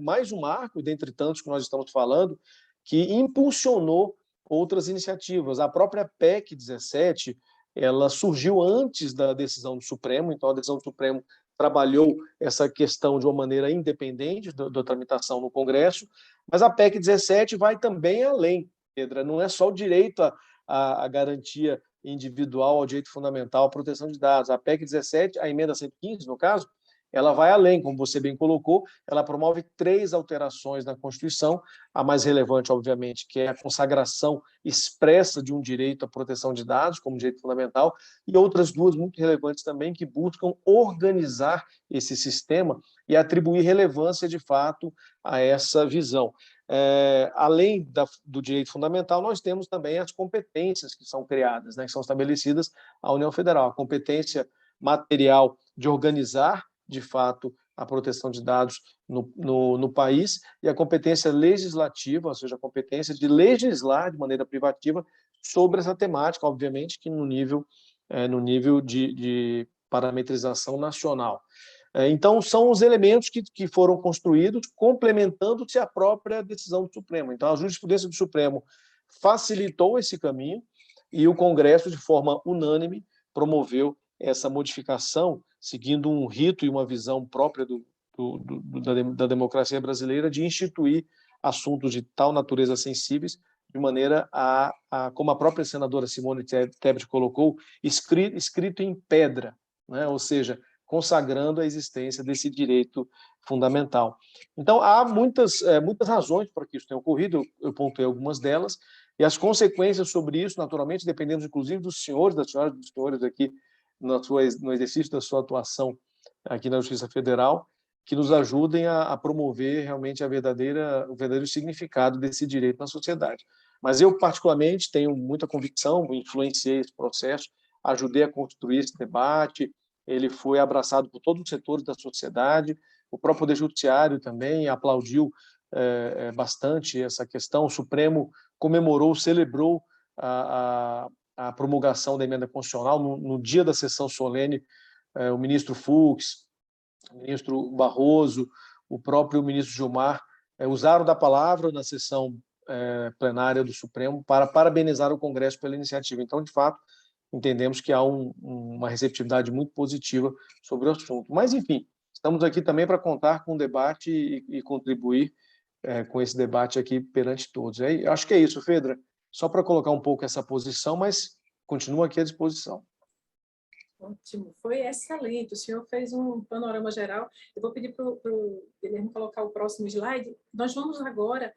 mais um marco, dentre tantos que nós estamos falando, que impulsionou outras iniciativas. A própria PEC 17, ela surgiu antes da decisão do Supremo, então a decisão do Supremo trabalhou essa questão de uma maneira independente da tramitação no Congresso, mas a PEC 17 vai também além, Pedra, não é só o direito à garantia individual, ao direito fundamental, à proteção de dados. A PEC 17, a emenda 115, no caso, ela vai além, como você bem colocou, ela promove 3 alterações na Constituição, a mais relevante, obviamente, que é a consagração expressa de um direito à proteção de dados como direito fundamental, e outras 2 muito relevantes também, que buscam organizar esse sistema e atribuir relevância, de fato, a essa visão. Além do direito fundamental, nós temos também as competências que são criadas, né, que são estabelecidas à União Federal. A competência material de organizar, de fato, a proteção de dados no país, e a competência legislativa, ou seja, a competência de legislar de maneira privativa sobre essa temática, obviamente que no nível de parametrização nacional. Então, são os elementos que foram construídos complementando-se à própria decisão do Supremo. Então, a jurisprudência do Supremo facilitou esse caminho e o Congresso, de forma unânime, promoveu essa modificação, seguindo um rito e uma visão própria da democracia brasileira de instituir assuntos de tal natureza sensíveis, de maneira como a própria senadora Simone Tebet colocou, escrito em pedra, né? Ou seja, consagrando a existência desse direito fundamental. Então, há muitas razões para que isso tenha ocorrido, eu pontuei algumas delas, e as consequências sobre isso, naturalmente, dependendo inclusive dos senhores, das senhoras e dos senhores aqui no exercício da sua atuação aqui na Justiça Federal, que nos ajudem a promover realmente o verdadeiro significado desse direito na sociedade. Mas eu, particularmente, tenho muita convicção, influenciei esse processo, ajudei a construir esse debate, ele foi abraçado por todos os setores da sociedade, o próprio Poder Judiciário também aplaudiu bastante essa questão, o Supremo comemorou, celebrou a promulgação da emenda constitucional no dia da sessão solene, o ministro Fux, o ministro Barroso, o próprio ministro Gilmar usaram da palavra na sessão plenária do Supremo para parabenizar o Congresso pela iniciativa. Então, de fato, entendemos que há uma receptividade muito positiva sobre o assunto. Mas, enfim, estamos aqui também para contar com o debate e contribuir com esse debate aqui perante todos. Acho que é isso, Fedra. Só para colocar um pouco essa posição, mas continua aqui à disposição. Ótimo, foi excelente. O senhor fez um panorama geral. Eu vou pedir para o Guilherme colocar o próximo slide. Nós vamos agora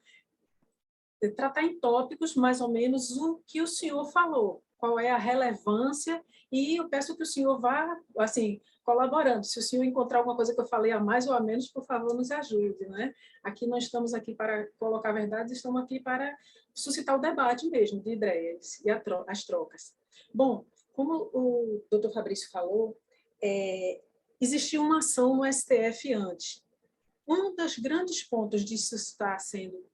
tratar em tópicos, mais ou menos, o que o senhor falou, qual é a relevância, e eu peço que o senhor vá, assim, colaborando. Se o senhor encontrar alguma coisa que eu falei a mais ou a menos, por favor, nos ajude, né? Aqui nós estamos aqui para colocar verdades, estamos aqui para suscitar o debate mesmo, de ideias e as trocas. Bom, como o doutor Fabrício falou, existiu uma ação no STF antes. Um dos grandes pontos disso estar sendo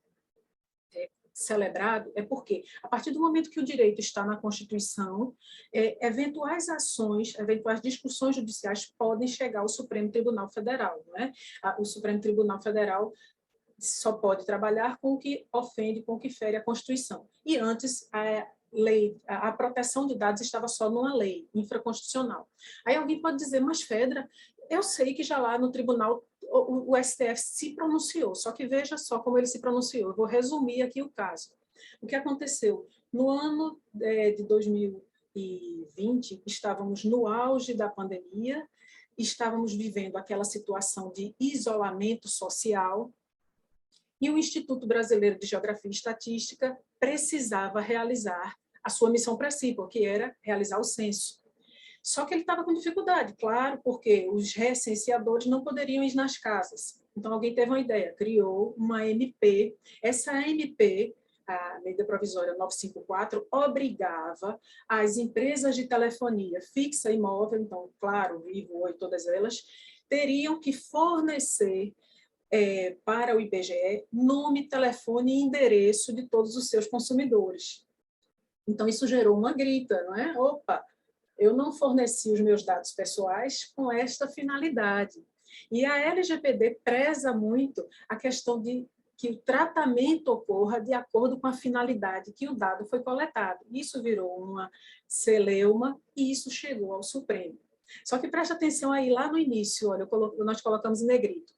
celebrado é porque, a partir do momento que o direito está na Constituição, eventuais ações, eventuais discussões judiciais podem chegar ao Supremo Tribunal Federal. Não é? O Supremo Tribunal Federal só pode trabalhar com o que ofende, com o que fere a Constituição. E antes, a proteção de dados estava só numa lei infraconstitucional. Aí alguém pode dizer, mas Fedra, eu sei que já lá no tribunal o STF se pronunciou, só que veja só como ele se pronunciou. Eu vou resumir aqui o caso. O que aconteceu? No ano de 2020, estávamos no auge da pandemia, estávamos vivendo aquela situação de isolamento social, e o Instituto Brasileiro de Geografia e Estatística precisava realizar a sua missão principal, que era realizar o censo. Só que ele estava com dificuldade, claro, porque os recenseadores não poderiam ir nas casas. Então, alguém teve uma ideia, criou uma MP. Essa MP, a Medida Provisória 954, obrigava as empresas de telefonia fixa e móvel, então, claro, Vivo, Oi, todas elas, teriam que fornecer para o IBGE nome, telefone e endereço de todos os seus consumidores. Então, isso gerou uma grita, não é? Opa, eu não forneci os meus dados pessoais com esta finalidade. E a LGPD preza muito a questão de que o tratamento ocorra de acordo com a finalidade que o dado foi coletado. Isso virou uma celeuma e isso chegou ao Supremo. Só que preste atenção aí, lá no início, olha, nós colocamos em negrito.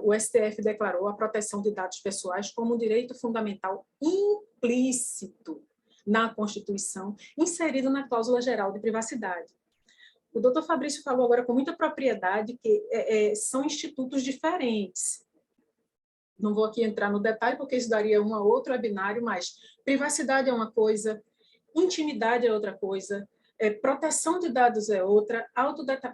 O STF declarou a proteção de dados pessoais como um direito fundamental implícito na Constituição, inserido na cláusula geral de privacidade. O doutor Fabrício falou agora com muita propriedade que são institutos diferentes. Não vou aqui entrar no detalhe, porque isso daria um a outro webinário, mas privacidade é uma coisa, intimidade é outra coisa, proteção de dados é outra,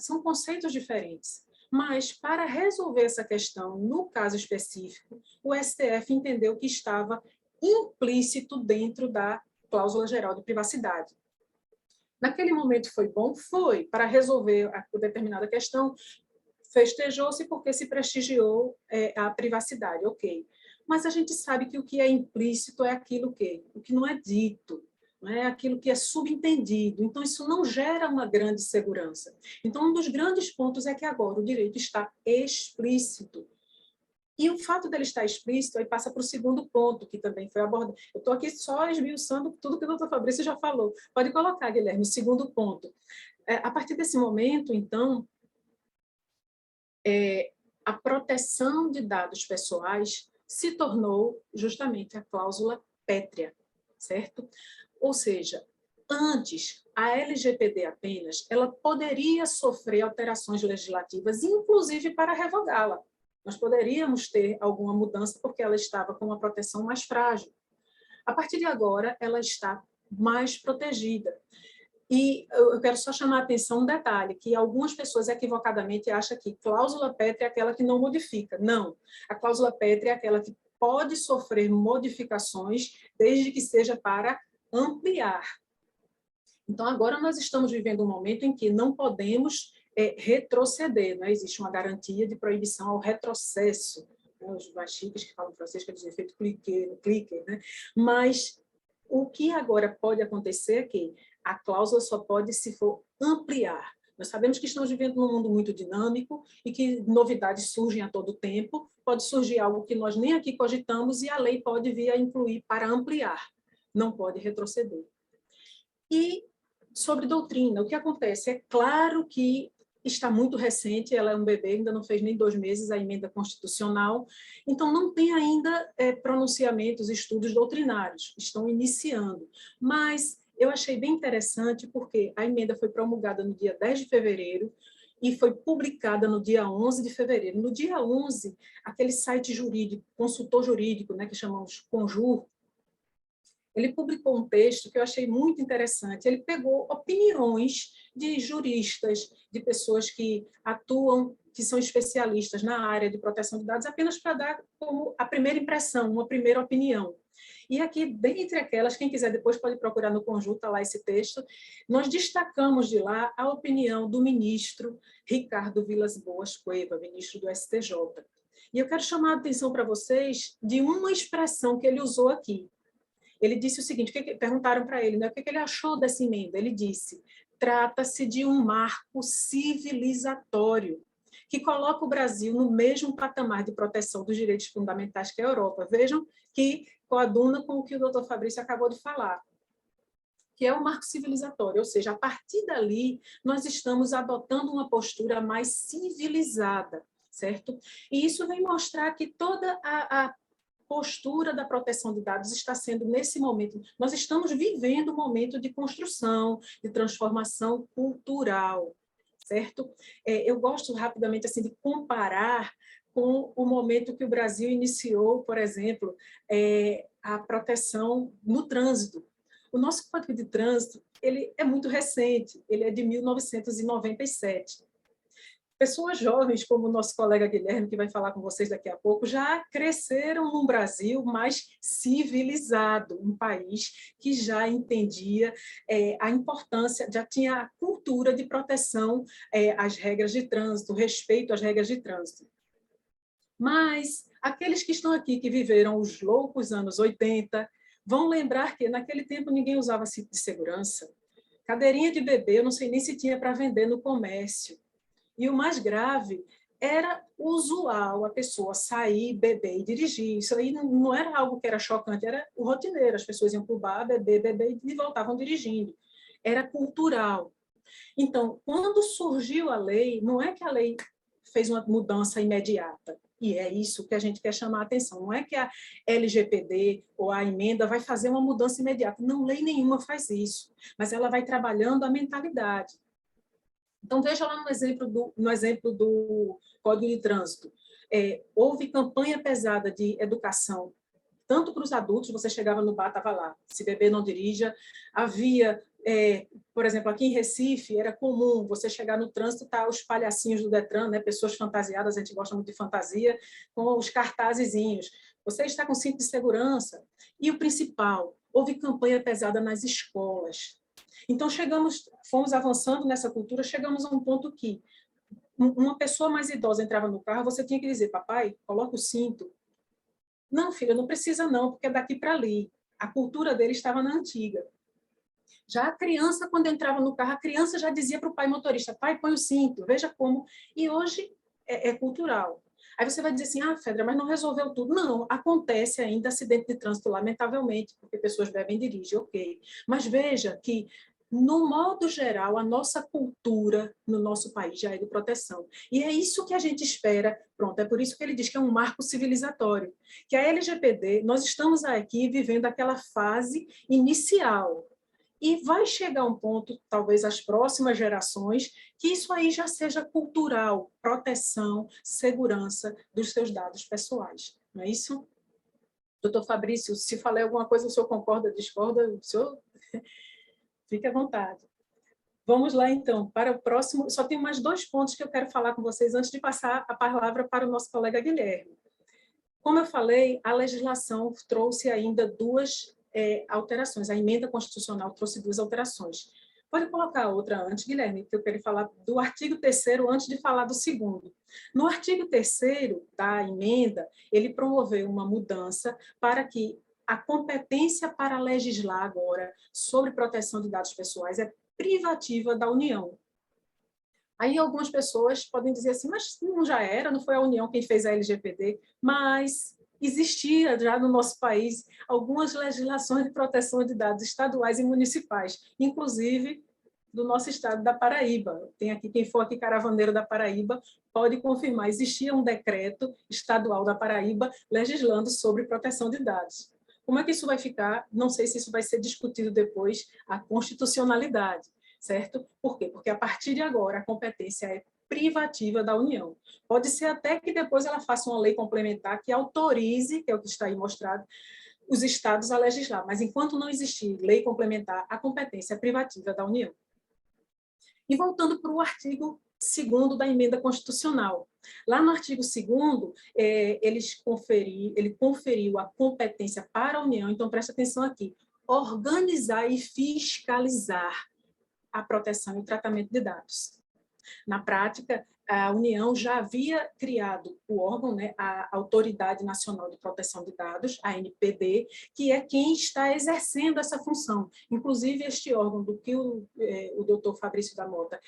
são conceitos diferentes. Mas, para resolver essa questão, no caso específico, o STF entendeu que estava implícito dentro da cláusula geral de privacidade. Naquele momento foi bom? Foi. Para resolver a determinada questão, festejou-se porque se prestigiou a privacidade, ok. Mas a gente sabe que o que é implícito é aquilo o que não é dito. não é aquilo que é subentendido. Então, isso não gera uma grande segurança. Então, um dos grandes pontos é que agora o direito está explícito. E o fato dele estar explícito, aí passa para o segundo ponto, que também foi abordado. Eu estou aqui só esmiuçando tudo que o doutor Fabrício já falou. Pode colocar, Guilherme, o segundo ponto. A partir desse momento, então, a proteção de dados pessoais se tornou justamente a cláusula pétrea, certo? Ou seja, antes, a LGPD apenas, ela poderia sofrer alterações legislativas, inclusive para revogá-la. Nós poderíamos ter alguma mudança porque ela estava com uma proteção mais frágil. A partir de agora, ela está mais protegida. E eu quero só chamar a atenção um detalhe, que algumas pessoas equivocadamente acham que cláusula pétrea é aquela que não modifica. Não, a cláusula pétrea é aquela que pode sofrer modificações desde que seja para ampliar. Então, agora nós estamos vivendo um momento em que não podemos retroceder, né? Existe uma garantia de proibição ao retrocesso, né? Os mais chiques que falam francês, quer dizer, efeito clique, né? Mas o que agora pode acontecer é que a cláusula só pode se for ampliar. Nós sabemos que estamos vivendo num mundo muito dinâmico e que novidades surgem a todo tempo, pode surgir algo que nós nem aqui cogitamos e a lei pode vir a incluir para ampliar, não pode retroceder. E sobre doutrina, o que acontece? É claro que está muito recente, ela é um bebê, ainda não fez nem 2 meses a emenda constitucional, então não tem ainda pronunciamentos, estudos doutrinários, estão iniciando. Mas eu achei bem interessante porque a emenda foi promulgada no dia 10 de fevereiro e foi publicada no dia 11 de fevereiro. No dia 11, aquele site jurídico, consultor jurídico, né, que chamamos Conjur, ele publicou um texto que eu achei muito interessante. Ele pegou opiniões de juristas, de pessoas que atuam, que são especialistas na área de proteção de dados, apenas para dar como a primeira impressão, uma primeira opinião. E aqui, dentre aquelas, quem quiser depois pode procurar no Conjunto, tá lá esse texto, nós destacamos de lá a opinião do ministro Ricardo Vilas Boas Cueva, ministro do STJ. E eu quero chamar a atenção para vocês de uma expressão que ele usou aqui. Ele disse o seguinte, perguntaram para ele, né, o que ele achou dessa emenda. Ele disse, trata-se de um marco civilizatório que coloca o Brasil no mesmo patamar de proteção dos direitos fundamentais que a Europa. Vejam que coaduna com o que o doutor Fabrício acabou de falar, que é o marco civilizatório, ou seja, a partir dali nós estamos adotando uma postura mais civilizada, certo? E isso vem mostrar que toda a postura da proteção de dados está sendo, nesse momento, nós estamos vivendo um momento de construção, de transformação cultural, certo? Eu gosto rapidamente assim, de comparar com o momento que o Brasil iniciou, por exemplo, a proteção no trânsito. O nosso Código de Trânsito ele é muito recente, ele é de 1997. Pessoas jovens, como o nosso colega Guilherme, que vai falar com vocês daqui a pouco, já cresceram num Brasil mais civilizado, um país que já entendia a importância, já tinha a cultura de proteção às regras de trânsito, respeito às regras de trânsito. Mas aqueles que estão aqui, que viveram os loucos anos 80, vão lembrar que naquele tempo ninguém usava cinto de segurança. Cadeirinha de bebê, eu não sei nem se tinha para vender no comércio. E o mais grave era usual a pessoa sair, beber e dirigir. Isso aí não era algo que era chocante, era o rotineiro. As pessoas iam para o bar, beber e voltavam dirigindo. Era cultural. Então, quando surgiu a lei, não é que a lei fez uma mudança imediata. E é isso que a gente quer chamar a atenção. Não é que a LGPD ou a emenda vai fazer uma mudança imediata. Não, lei nenhuma faz isso. Mas ela vai trabalhando a mentalidade. Então, veja lá no exemplo do Código de Trânsito. Houve campanha pesada de educação, tanto para os adultos, você chegava no bar, estava lá, se beber não dirija. Havia, por exemplo, aqui em Recife, era comum você chegar no trânsito, tá os palhacinhos do Detran, né, pessoas fantasiadas, a gente gosta muito de fantasia, com os cartazezinhos. Você está com cinto de segurança. E o principal, houve campanha pesada nas escolas. Então, fomos avançando nessa cultura, chegamos a um ponto que uma pessoa mais idosa entrava no carro, você tinha que dizer, papai, coloca o cinto. Não, filha, não precisa não, porque é daqui para ali. A cultura dele estava na antiga. Já a criança, quando entrava no carro, a criança já dizia para o pai motorista, pai, põe o cinto, veja como. E hoje é cultural. Aí você vai dizer assim, Fedra, mas não resolveu tudo. Não, acontece ainda acidente de trânsito, lamentavelmente, porque pessoas bebem e dirigem, ok. Mas veja que, no modo geral, a nossa cultura no nosso país já é de proteção. E é isso que a gente espera. Pronto, é por isso que ele diz que é um marco civilizatório. Que a LGPD, nós estamos aqui vivendo aquela fase inicial. E vai chegar um ponto, talvez as próximas gerações, que isso aí já seja cultural, proteção, segurança dos seus dados pessoais. Não é isso? Doutor Fabrício, se falei alguma coisa, o senhor concorda, discorda? O senhor fique à vontade. Vamos lá, então, para o próximo. Só tem mais 2 pontos que eu quero falar com vocês antes de passar a palavra para o nosso colega Guilherme. Como eu falei, a legislação trouxe ainda 2 alterações. A emenda constitucional trouxe 2 alterações. Pode colocar outra antes, Guilherme, que eu quero falar do artigo 3º antes de falar do 2º. No artigo 3º da emenda, ele promoveu uma mudança para que a competência para legislar agora sobre proteção de dados pessoais é privativa da União. Aí algumas pessoas podem dizer assim, mas não já era, não foi a União quem fez a LGPD, mas existia já no nosso país algumas legislações de proteção de dados estaduais e municipais, inclusive do nosso estado da Paraíba. Tem aqui, quem for aqui caravaneiro da Paraíba, pode confirmar, existia um decreto estadual da Paraíba legislando sobre proteção de dados. Como é que isso vai ficar? Não sei se isso vai ser discutido depois, a constitucionalidade, certo? Por quê? Porque a partir de agora a competência é privativa da União. Pode ser até que depois ela faça uma lei complementar que autorize, que é o que está aí mostrado, os estados a legislar, mas enquanto não existir lei complementar, a competência é privativa da União. E voltando para o artigo 2º da emenda constitucional. Lá no artigo 2º, ele conferiu a competência para a União, então presta atenção aqui, organizar e fiscalizar a proteção e o tratamento de dados. Na prática, a União já havia criado o órgão, né, a Autoridade Nacional de Proteção de Dados, a ANPD, que é quem está exercendo essa função. Inclusive, este órgão do que o doutor Fabrício da Mota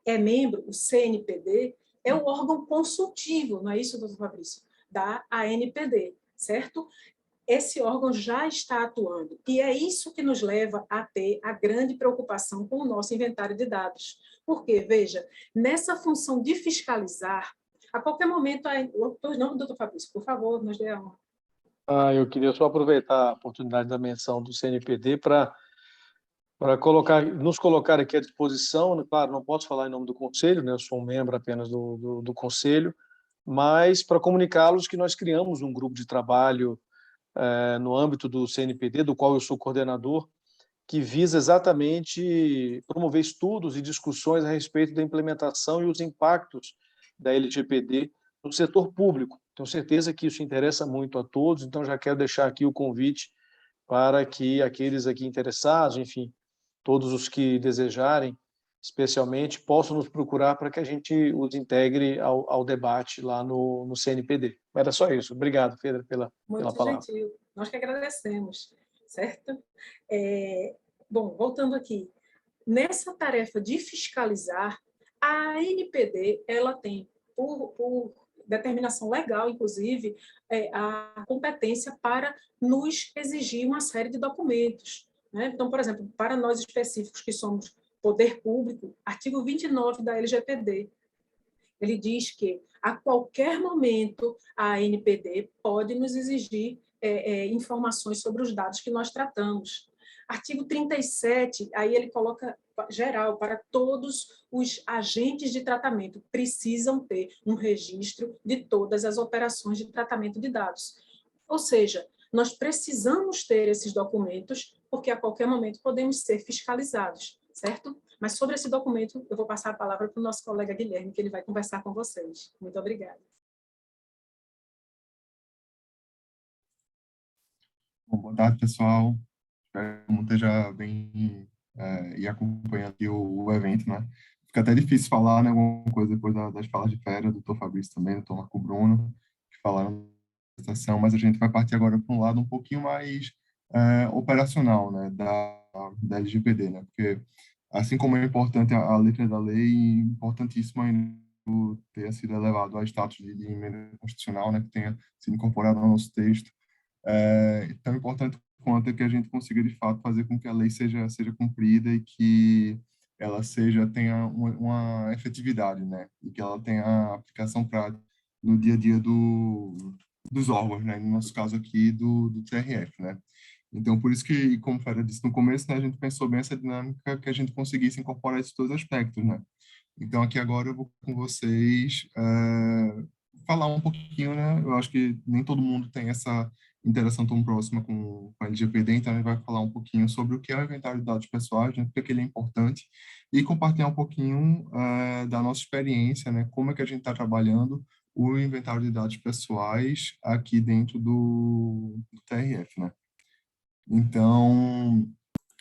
é membro, o CNPD, é o órgão consultivo, não é isso, doutor Fabrício? Da ANPD, certo? Esse órgão já está atuando. E é isso que nos leva a ter a grande preocupação com o nosso inventário de dados. Porque, veja, nessa função de fiscalizar, a qualquer momento... Não, doutor Fabrício, por favor, nos dê a honra. Eu queria só aproveitar a oportunidade da menção do CNPD para nos colocar aqui à disposição. Claro, não posso falar em nome do Conselho, né? Eu sou um membro apenas do Conselho, mas para comunicá-los que nós criamos um grupo de trabalho no âmbito do CNPD, do qual eu sou coordenador, que visa exatamente promover estudos e discussões a respeito da implementação e os impactos da LGPD no setor público. Tenho certeza que isso interessa muito a todos, então já quero deixar aqui o convite para que aqueles aqui interessados, enfim, todos os que desejarem, especialmente, possam nos procurar para que a gente os integre ao debate lá no CNPD. Era só isso. Obrigado, Fedra, pela palavra. Muito gentil. Nós que agradecemos, certo? Bom, voltando aqui. Nessa tarefa de fiscalizar, a ANPD ela tem, por determinação legal, inclusive, a competência para nos exigir uma série de documentos. Né? Então, por exemplo, para nós específicos que somos poder público, artigo 29 da LGPD, ele diz que, a qualquer momento, a ANPD pode nos exigir informações sobre os dados que nós tratamos. Artigo 37, aí ele coloca geral, para todos os agentes de tratamento, precisam ter um registro de todas as operações de tratamento de dados. Ou seja, nós precisamos ter esses documentos, porque a qualquer momento podemos ser fiscalizados, certo? Mas sobre esse documento, eu vou passar a palavra para o nosso colega Guilherme, que ele vai conversar com vocês. Muito obrigada. Bom, boa tarde, pessoal. Espero que esteja bem e acompanhando aqui o evento, né? Fica até difícil falar, né, alguma coisa depois das falas de Fera, do Dr. Fabrício também, do Dr. Marco Bruno, que falaram da sessão, mas a gente vai partir agora para um lado um pouquinho mais operacional, né, da LGPD, né? Porque, assim como é importante a letra da lei, importantíssimo ainda ter sido elevado a status de emenda constitucional, né? Que tenha sido incorporado no nosso texto. Tão importante quanto é que a gente consiga, de fato, fazer com que a lei seja cumprida e que ela tenha uma efetividade, né? E que ela tenha aplicação prática no dia a dia dos órgãos, né? No nosso caso aqui, do TRF, né? Então, por isso que, como a Fera disse no começo, né, a gente pensou bem essa dinâmica que a gente conseguisse incorporar esses dois aspectos, né? Então, aqui agora eu vou com vocês falar um pouquinho, né? Eu acho que nem todo mundo tem essa interação tão próxima com a LGPD, então a gente vai falar um pouquinho sobre o que é o inventário de dados pessoais, né? Porque ele é importante, e compartilhar um pouquinho da nossa experiência, né? Como é que a gente está trabalhando o inventário de dados pessoais aqui dentro do TRF, né? Então,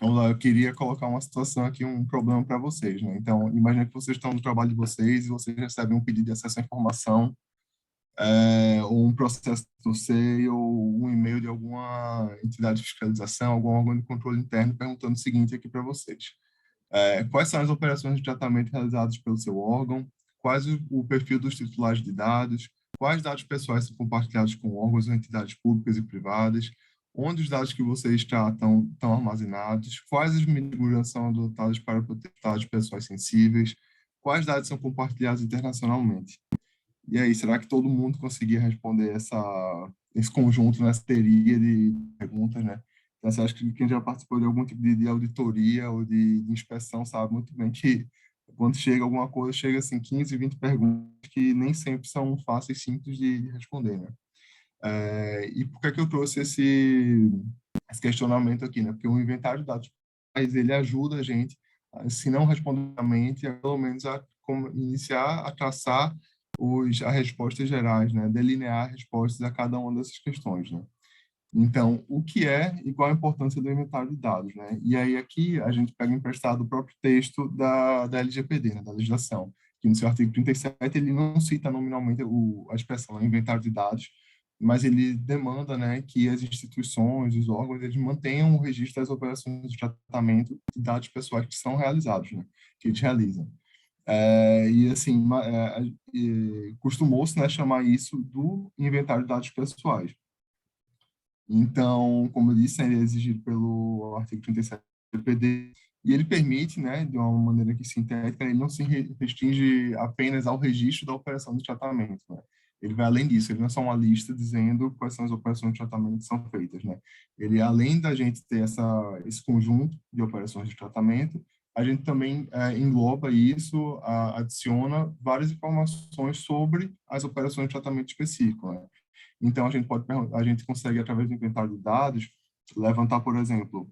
vamos lá, eu queria colocar uma situação aqui, um problema para vocês, né? Então, imagina que vocês estão no trabalho de vocês e vocês recebem um pedido de acesso à informação, ou um processo do SEI, ou um e-mail de alguma entidade de fiscalização, algum órgão de controle interno perguntando o seguinte aqui para vocês. Quais são as operações de tratamento realizadas pelo seu órgão? Quais o perfil dos titulares de dados? Quais dados pessoais são compartilhados com órgãos ou entidades públicas e privadas? Onde os dados que vocês tratam estão armazenados? Quais as medidas de segurança são adotadas para proteger dados pessoais sensíveis? Quais dados são compartilhados internacionalmente? E aí, será que todo mundo conseguia responder esse conjunto, nessa bateria de perguntas, né? Então, você acha que quem já participou de algum tipo de auditoria ou de inspeção sabe muito bem que quando chega alguma coisa, chega assim 15, 20 perguntas que nem sempre são fáceis, simples de responder, né? E por que é que eu trouxe esse questionamento aqui, né? Porque o inventário de dados, ele ajuda a gente, se não respondidamente, pelo menos a iniciar a traçar as respostas gerais, né? Delinear respostas a cada uma dessas questões, né? Então, o que é e qual a importância do inventário de dados, né? E aí aqui a gente pega emprestado o próprio texto da LGPD, né? Da legislação, que no seu artigo 37 ele não cita nominalmente a expressão inventário de dados, mas ele demanda, né, que as instituições, os órgãos, eles mantenham o registro das operações de tratamento de dados pessoais que são realizados, né? Que eles realizam. E assim, costumou-se, né, chamar isso do inventário de dados pessoais. Então, como eu disse, ele é exigido pelo artigo 37 do LGPD e ele permite, né, de uma maneira aqui sintética, ele não se restringe apenas ao registro da operação de tratamento, né? Ele vai além disso, ele não é só uma lista dizendo quais são as operações de tratamento que são feitas, né? Ele, além da gente ter esse conjunto de operações de tratamento, a gente também engloba isso, adiciona várias informações sobre as operações de tratamento específico, né? Então, a gente consegue, através do inventário de dados, levantar, por exemplo,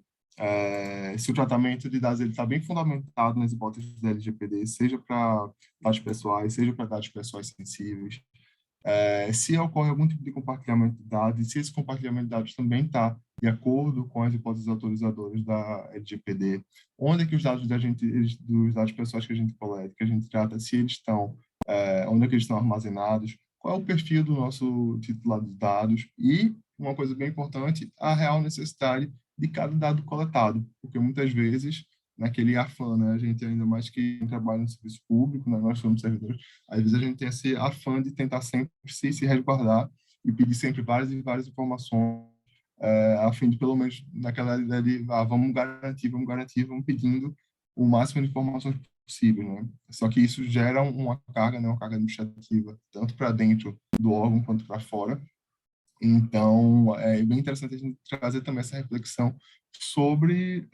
se o tratamento de dados está bem fundamentado nas hipóteses da LGPD, seja para dados pessoais, seja para dados pessoais sensíveis, se ocorre algum tipo de compartilhamento de dados, e se esse compartilhamento de dados também está de acordo com as hipóteses autorizadoras da LGPD, onde é que os dados dos dados pessoais que a gente coleta, que a gente trata, se eles estão, onde é que eles estão armazenados, qual é o perfil do nosso titular de dados e, uma coisa bem importante, a real necessidade de cada dado coletado, porque muitas vezes, naquele afã, né, a gente ainda mais que trabalha no serviço público, né, nós somos servidores, às vezes a gente tem esse afã de tentar sempre se resguardar e pedir sempre várias e várias informações, a fim de, pelo menos, naquela ideia de, vamos garantir, vamos pedindo o máximo de informações possível, né? Só que isso gera uma carga, né, uma carga administrativa, tanto para dentro do órgão quanto para fora. Então, é bem interessante a gente trazer também essa reflexão sobre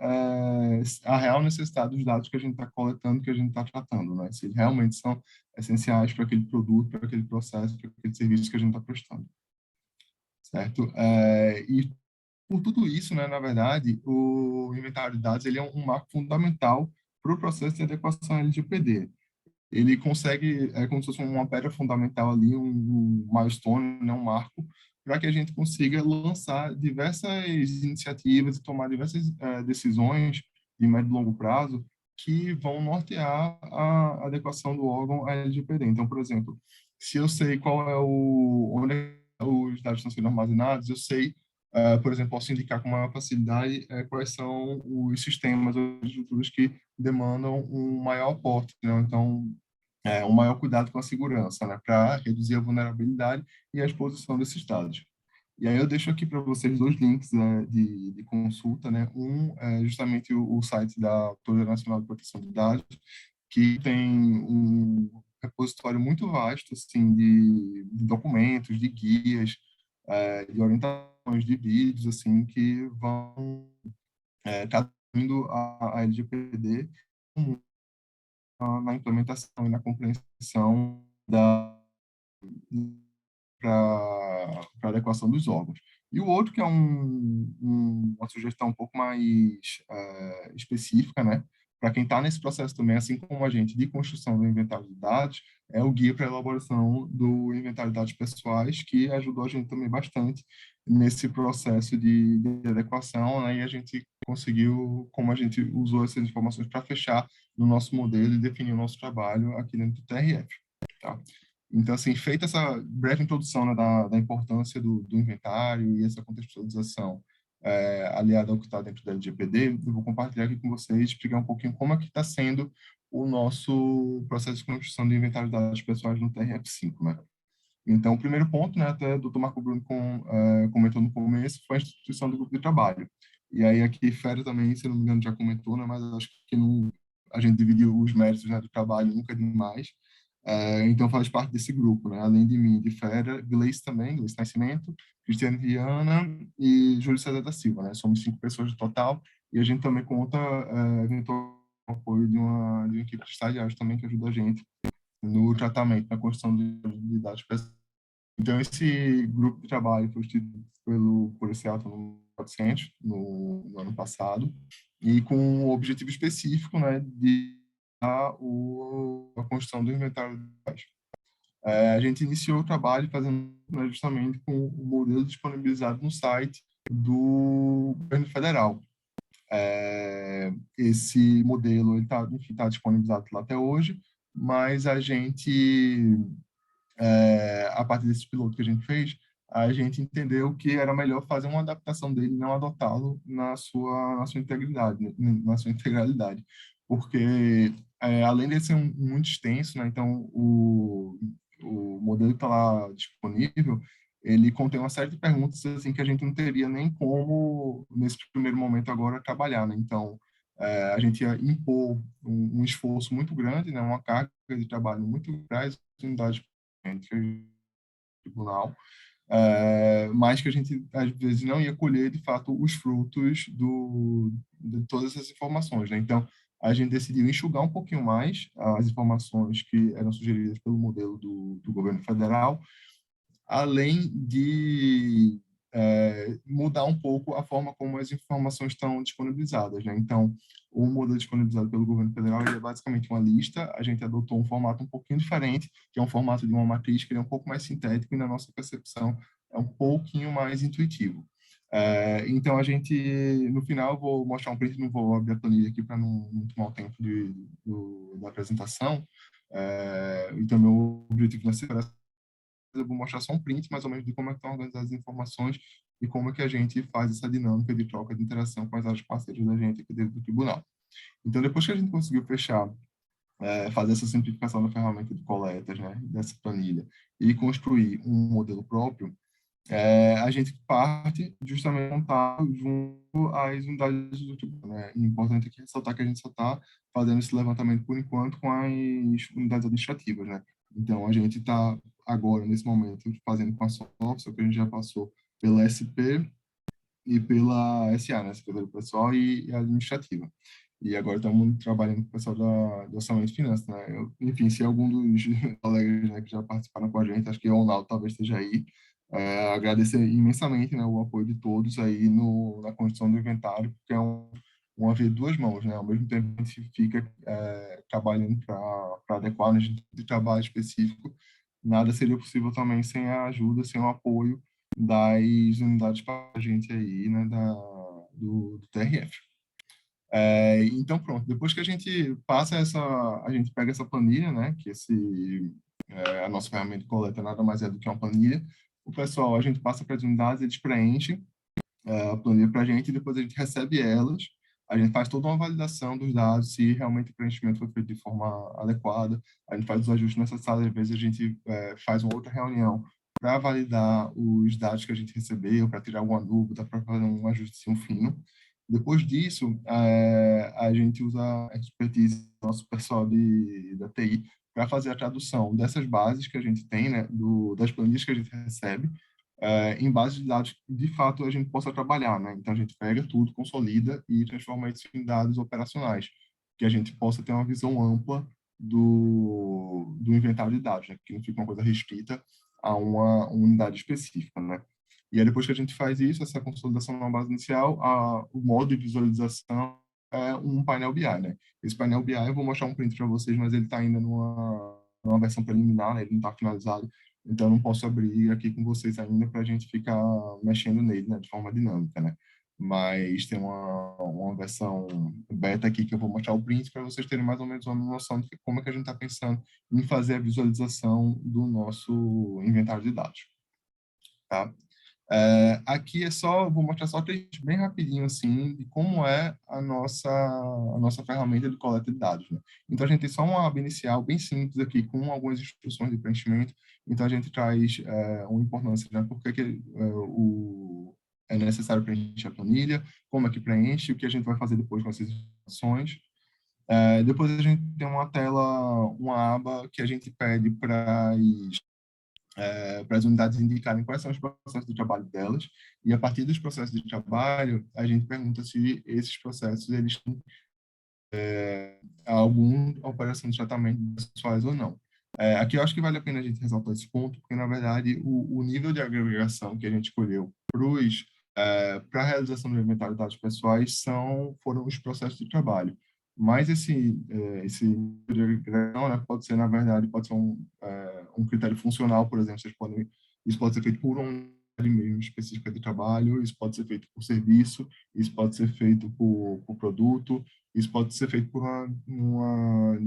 a real necessidade dos dados que a gente está coletando, que a gente está tratando, né? Se eles realmente são essenciais para aquele produto, para aquele processo, para aquele serviço que a gente está prestando, certo? E por tudo isso, né, na verdade, o inventário de dados ele é um marco fundamental para o processo de adequação à LGPD. Ele consegue, como se fosse uma pedra fundamental ali, um milestone, né, um marco, para que a gente consiga lançar diversas iniciativas e tomar diversas decisões de médio e longo prazo que vão nortear a adequação do órgão à LGPD. Então, por exemplo, se eu sei onde os dados estão sendo armazenados, eu sei Por exemplo, posso indicar com maior facilidade quais são os sistemas ou estruturas que demandam um maior aporte, né? Então, um maior cuidado com a segurança, né? Para reduzir a vulnerabilidade e a exposição desses dados. E aí eu deixo aqui para vocês 2 links de consulta, né? Um é justamente o site da Autoridade Nacional de Proteção de Dados, que tem um repositório muito vasto, assim, de documentos, de guias, de orientações, de vídeos, assim, que vão traduzindo a LGPD na implementação e na compreensão para a adequação dos órgãos. E o outro, que é uma sugestão um pouco mais específica, né? Para quem está nesse processo também, assim como a gente, de construção do inventário de dados, é o guia para a elaboração do inventário de dados pessoais, que ajudou a gente também bastante nesse processo de adequação, né? E a gente conseguiu, como a gente usou essas informações para fechar no nosso modelo e definir o nosso trabalho aqui dentro do TRF, tá? Então, assim, feita essa breve introdução, né, da importância do inventário e essa contextualização aliada ao que está dentro da LGPD, eu vou compartilhar aqui com vocês, explicar um pouquinho como é que está sendo o nosso processo de construção do inventário de dados pessoais no TRF5, né? Então, o primeiro ponto, né, até o Dr. Marco Bruno comentou no começo, foi a instituição do grupo de trabalho. E aí aqui, Fera também, se não me engano, já comentou, né, mas acho que não, a gente dividiu os méritos, né, do trabalho, nunca é demais. Então, faz parte desse grupo, né? Além de mim, de Fera, Gleice também, Gleice Nascimento, Cristiane Viana e Júlio César da Silva, né? Somos 5 pessoas no total e a gente também conta com o apoio de uma equipe de estagiários também que ajuda a gente no tratamento, na construção de dados pessoais. Então, esse grupo de trabalho foi instituído por esse ato no 400, no ano passado, e com o objetivo específico, né, de a construção do inventário de dados. A gente iniciou o trabalho fazendo, né, justamente com o modelo disponibilizado no site do governo federal. Esse modelo está disponibilizado lá até hoje, mas a gente, a partir desse piloto que a gente fez, a gente entendeu que era melhor fazer uma adaptação dele, não adotá-lo na sua integridade, na sua integralidade, porque além de ser muito extenso, né, então o modelo que está lá disponível, ele contém uma série de perguntas assim que a gente não teria nem como nesse primeiro momento agora trabalhar, né? Então a gente ia impor um esforço muito grande, né, uma carga de trabalho muito grande, unidades do tribunal, mas que a gente, às vezes, não ia colher, de fato, os frutos de todas essas informações, né? Então, a gente decidiu enxugar um pouquinho mais as informações que eram sugeridas pelo modelo do governo federal, além de mudar um pouco a forma como as informações estão disponibilizadas, né? Então, o modelo disponibilizado pelo governo federal é basicamente uma lista, a gente adotou um formato um pouquinho diferente, que é um formato de uma matriz, que é um pouco mais sintético e, na nossa percepção, é um pouquinho mais intuitivo. Então, a gente, no final, eu vou mostrar um print, não vou abrir a planilha aqui para não tomar o tempo da apresentação, então, meu objetivo nessa eu vou mostrar só um print, mais ou menos, de como é que estão organizadas as informações e como é que a gente faz essa dinâmica de troca de interação com as áreas parceiras da gente aqui dentro do tribunal. Então, depois que a gente conseguiu fechar, fazer essa simplificação da ferramenta de coletas, né, dessa planilha, e construir um modelo próprio, a gente parte justamente montar junto às unidades do tribunal, né? E é importante aqui ressaltar que a gente só está fazendo esse levantamento, por enquanto, com as unidades administrativas, né? Então, a gente está agora, nesse momento, fazendo com a SOF, que a gente já passou pela SP e pela SA, né? Secretaria Pessoal e Administrativa. E agora estamos trabalhando com o pessoal do Orçamento e Finanças, né? Enfim, se algum dos colegas, né, que já participaram com a gente, acho que o Ronaldo talvez esteja aí, agradecer imensamente, né, o apoio de todos aí na construção do inventário, porque é uma via de duas mãos, né? Ao mesmo tempo que a gente fica trabalhando para adequar um de trabalho específico, nada seria possível também sem a ajuda, sem o apoio das unidades para a gente aí, né, do TRF. Então, pronto, depois que a gente passa a gente pega essa planilha, né, que a nossa ferramenta de coleta nada mais é do que uma planilha, o pessoal, a gente passa para as unidades, eles preenchem, a planilha para a gente, e depois a gente recebe elas, a gente faz toda uma validação dos dados, se realmente o preenchimento foi feito de forma adequada, a gente faz os ajustes necessários, às vezes a gente faz uma outra reunião para validar os dados que a gente recebeu, para tirar alguma dúvida, para fazer um ajuste fino. Depois disso, a gente usa a expertise do nosso pessoal da TI para fazer a tradução dessas bases que a gente tem, né, das planilhas que a gente recebe, em bases de dados que, de fato, a gente possa trabalhar, né? Então, a gente pega tudo, consolida e transforma isso em dados operacionais, que a gente possa ter uma visão ampla do inventário de dados, né? Que não fica uma coisa restrita a uma unidade específica, né? E aí, depois que a gente faz isso, essa consolidação na base inicial, o modo de visualização é um painel BI, né? Esse painel BI, eu vou mostrar um print para vocês, mas ele está ainda numa versão preliminar, né? Ele não está finalizado, então eu não posso abrir aqui com vocês ainda para a gente ficar mexendo nele, né? De forma dinâmica, né? Mas tem uma versão beta aqui que eu vou mostrar o print para vocês terem mais ou menos uma noção de como é que a gente está pensando em fazer a visualização do nosso inventário de dados, tá? Aqui vou mostrar só bem rapidinho, assim, de como é a nossa ferramenta de coleta de dados, né? Então, a gente tem só uma aba inicial bem simples aqui, com algumas instruções de preenchimento. Então, a gente traz uma importância, né? Por que é necessário preencher a planilha, como é que preenche, o que a gente vai fazer depois com essas informações. Depois, a gente tem uma aba que a gente pede para as unidades indicarem quais são os processos de trabalho delas, e a partir dos processos de trabalho, a gente pergunta se esses processos eles têm alguma operação de tratamento pessoais ou não. Aqui eu acho que vale a pena a gente ressaltar esse ponto, porque, na verdade, o nível de agregação que a gente escolheu para a realização do inventário de dados pessoais foram os processos de trabalho. Mas esse nível de agregação, né, pode ser, na verdade, um critério funcional, por exemplo, isso pode ser feito por uma área mesmo específica de trabalho, isso pode ser feito por serviço, isso pode ser feito por produto, isso pode ser feito por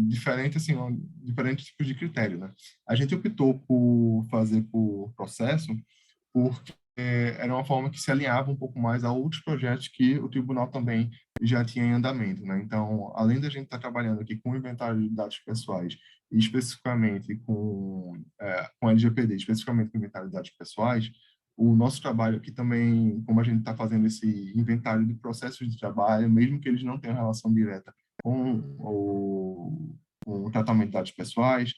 diferentes tipos de critério, né? A gente optou por fazer por processo porque era uma forma que se alinhava um pouco mais a outros projetos que o tribunal também já tinha em andamento, né? Então, além da gente estar trabalhando aqui com o inventário de dados pessoais, e especificamente com LGPD, especificamente com o inventário de dados pessoais, o nosso trabalho aqui também, como a gente está fazendo esse inventário de processos de trabalho, mesmo que eles não tenham relação direta com o tratamento de dados pessoais,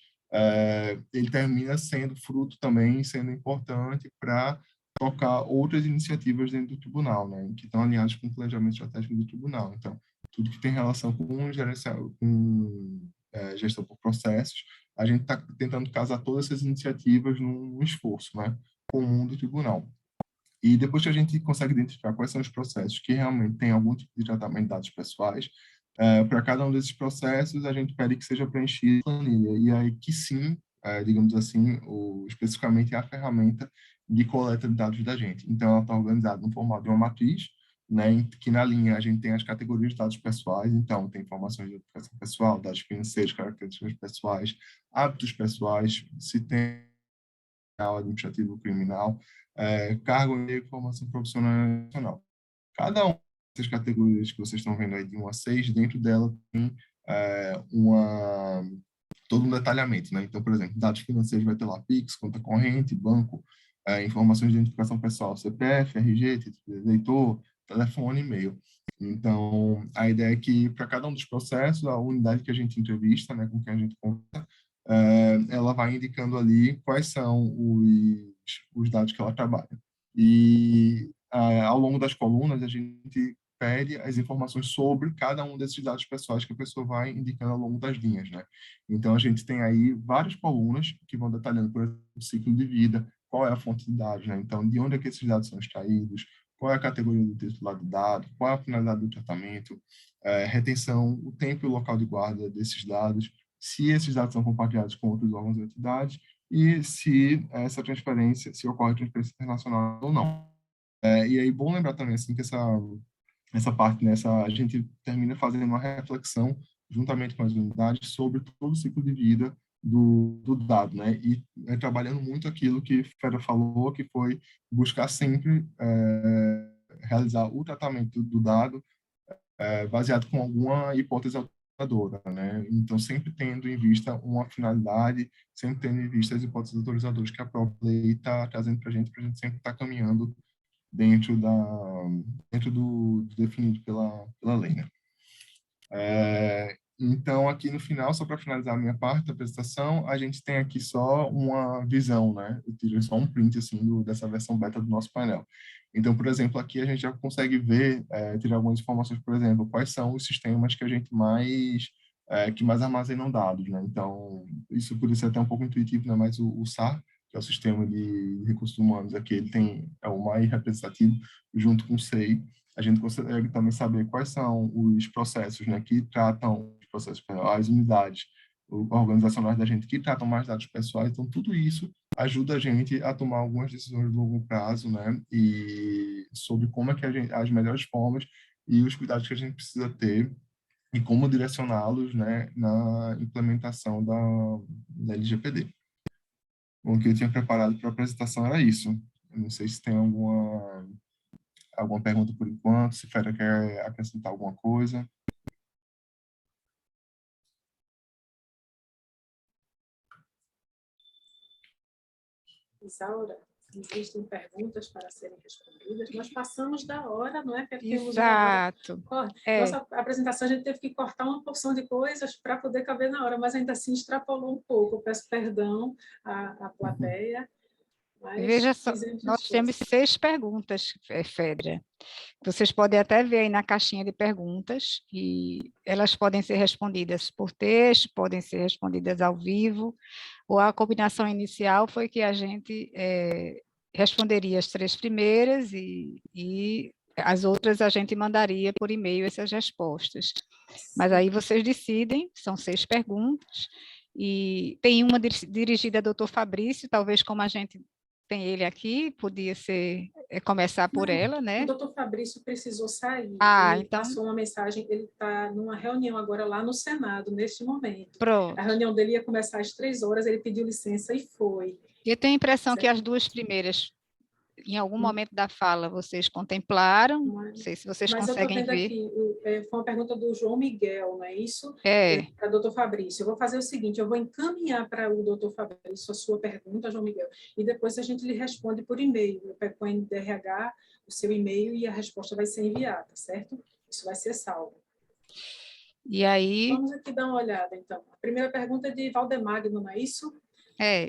ele termina sendo fruto também, sendo importante para tocar outras iniciativas dentro do tribunal, né, que estão alinhadas com o planejamento estratégico do tribunal. Então, tudo que tem relação com gestão por processos, a gente está tentando casar todas essas iniciativas num esforço, né, comum do tribunal. E depois que a gente consegue identificar quais são os processos que realmente têm algum tipo de tratamento de dados pessoais, para cada um desses processos, a gente pede que seja preenchida a planilha. E aí que sim, digamos assim, especificamente a ferramenta de coleta de dados da gente. Então, ela está organizada no formato de uma matriz, né, que na linha a gente tem as categorias de dados pessoais, então tem informações de educação pessoal, dados financeiros, características pessoais, hábitos pessoais, se tem administrativo criminal, cargo e formação profissional. Cada uma dessas categorias que vocês estão vendo aí de 1 a 6, dentro dela tem todo um detalhamento, né? Então, por exemplo, dados financeiros vai ter lá Pix, conta corrente, banco, informações de identificação pessoal, CPF, RG, título de eleitor, telefone e e-mail. Então, a ideia é que para cada um dos processos, a unidade que a gente entrevista, né, com quem a gente conversa, ela vai indicando ali quais são os dados que ela trabalha. E ao longo das colunas, a gente pede as informações sobre cada um desses dados pessoais que a pessoa vai indicando ao longo das linhas, né? Então, a gente tem aí várias colunas que vão detalhando, por exemplo, o ciclo de vida, qual é a fonte de dados, né? Então, de onde é que esses dados são extraídos, qual é a categoria do titular do dado, qual é a finalidade do tratamento, retenção, o tempo e o local de guarda desses dados, se esses dados são compartilhados com outros órgãos e entidades e se se ocorre transferência internacional ou não. E aí, bom lembrar também assim, que essa parte, a gente termina fazendo uma reflexão juntamente com as unidades sobre todo o ciclo de vida do dado, né? E trabalhando muito aquilo que Fera falou, que foi buscar sempre realizar o tratamento do dado baseado com alguma hipótese autoritzadora, né? Então, sempre tendo em vista uma finalidade, sempre tendo em vista as hipóteses autorizadoras que a própria lei está trazendo para a gente sempre estar caminhando dentro do definido pela lei, né? Então, aqui no final, só para finalizar a minha parte da apresentação, a gente tem aqui só uma visão, né? Eu tirei só um print, assim, dessa versão beta do nosso painel. Então, por exemplo, aqui a gente já consegue ver, tirar algumas informações, por exemplo, quais são os sistemas que a gente que mais armazenam dados, né? Então, isso pode ser até um pouco intuitivo, né? Mas o SAR, que é o Sistema de Recursos Humanos, aqui ele é o mais representativo, junto com o SEI. A gente consegue também saber quais são os processos, né, que tratam os processos, as unidades organizacionais da gente que tratam mais dados pessoais. Então, tudo isso ajuda a gente a tomar algumas decisões de longo prazo, né, e sobre como é que as melhores formas e os cuidados que a gente precisa ter e como direcioná-los, né, na implementação da LGPD. Bom, o que eu tinha preparado para a apresentação era isso. Eu não sei se tem alguma pergunta por enquanto, se Fera quer acrescentar alguma coisa. Isaura, existem perguntas para serem respondidas. Nós passamos da hora, não é? Porque Exato. Nossa apresentação, a gente teve que cortar uma porção de coisas para poder caber na hora, mas ainda assim extrapolou um pouco. Eu peço perdão à plateia. Veja só, nós temos 6 perguntas, Fedra. Vocês podem até ver aí na caixinha de perguntas, e elas podem ser respondidas por texto, podem ser respondidas ao vivo, ou a combinação inicial foi que a gente responderia as 3 primeiras e as outras a gente mandaria por e-mail essas respostas. Mas aí vocês decidem, são 6 perguntas, e tem uma dirigida ao doutor Fabrício, talvez como a gente tem ele aqui, podia ser começar por ela, né? O doutor Fabrício precisou sair. Ele então passou uma mensagem, ele está numa reunião agora lá no Senado, neste momento. Pronto. A reunião dele ia começar às 3 horas, ele pediu licença e foi. Eu tenho a impressão que as 2 primeiras, em algum momento da fala, vocês contemplaram, não sei se vocês conseguem ver. Mas eu estou vendo aqui, foi uma pergunta do João Miguel, não é isso? Para o doutor Fabrício. Eu vou fazer o seguinte, eu vou encaminhar para o doutor Fabrício a sua pergunta, João Miguel, e depois a gente lhe responde por e-mail. Eu pego com o NDRH o seu e-mail e a resposta vai ser enviada, certo? Isso vai ser salvo. E aí... Vamos aqui dar uma olhada, então. A primeira pergunta é de Valdemagno, não é isso?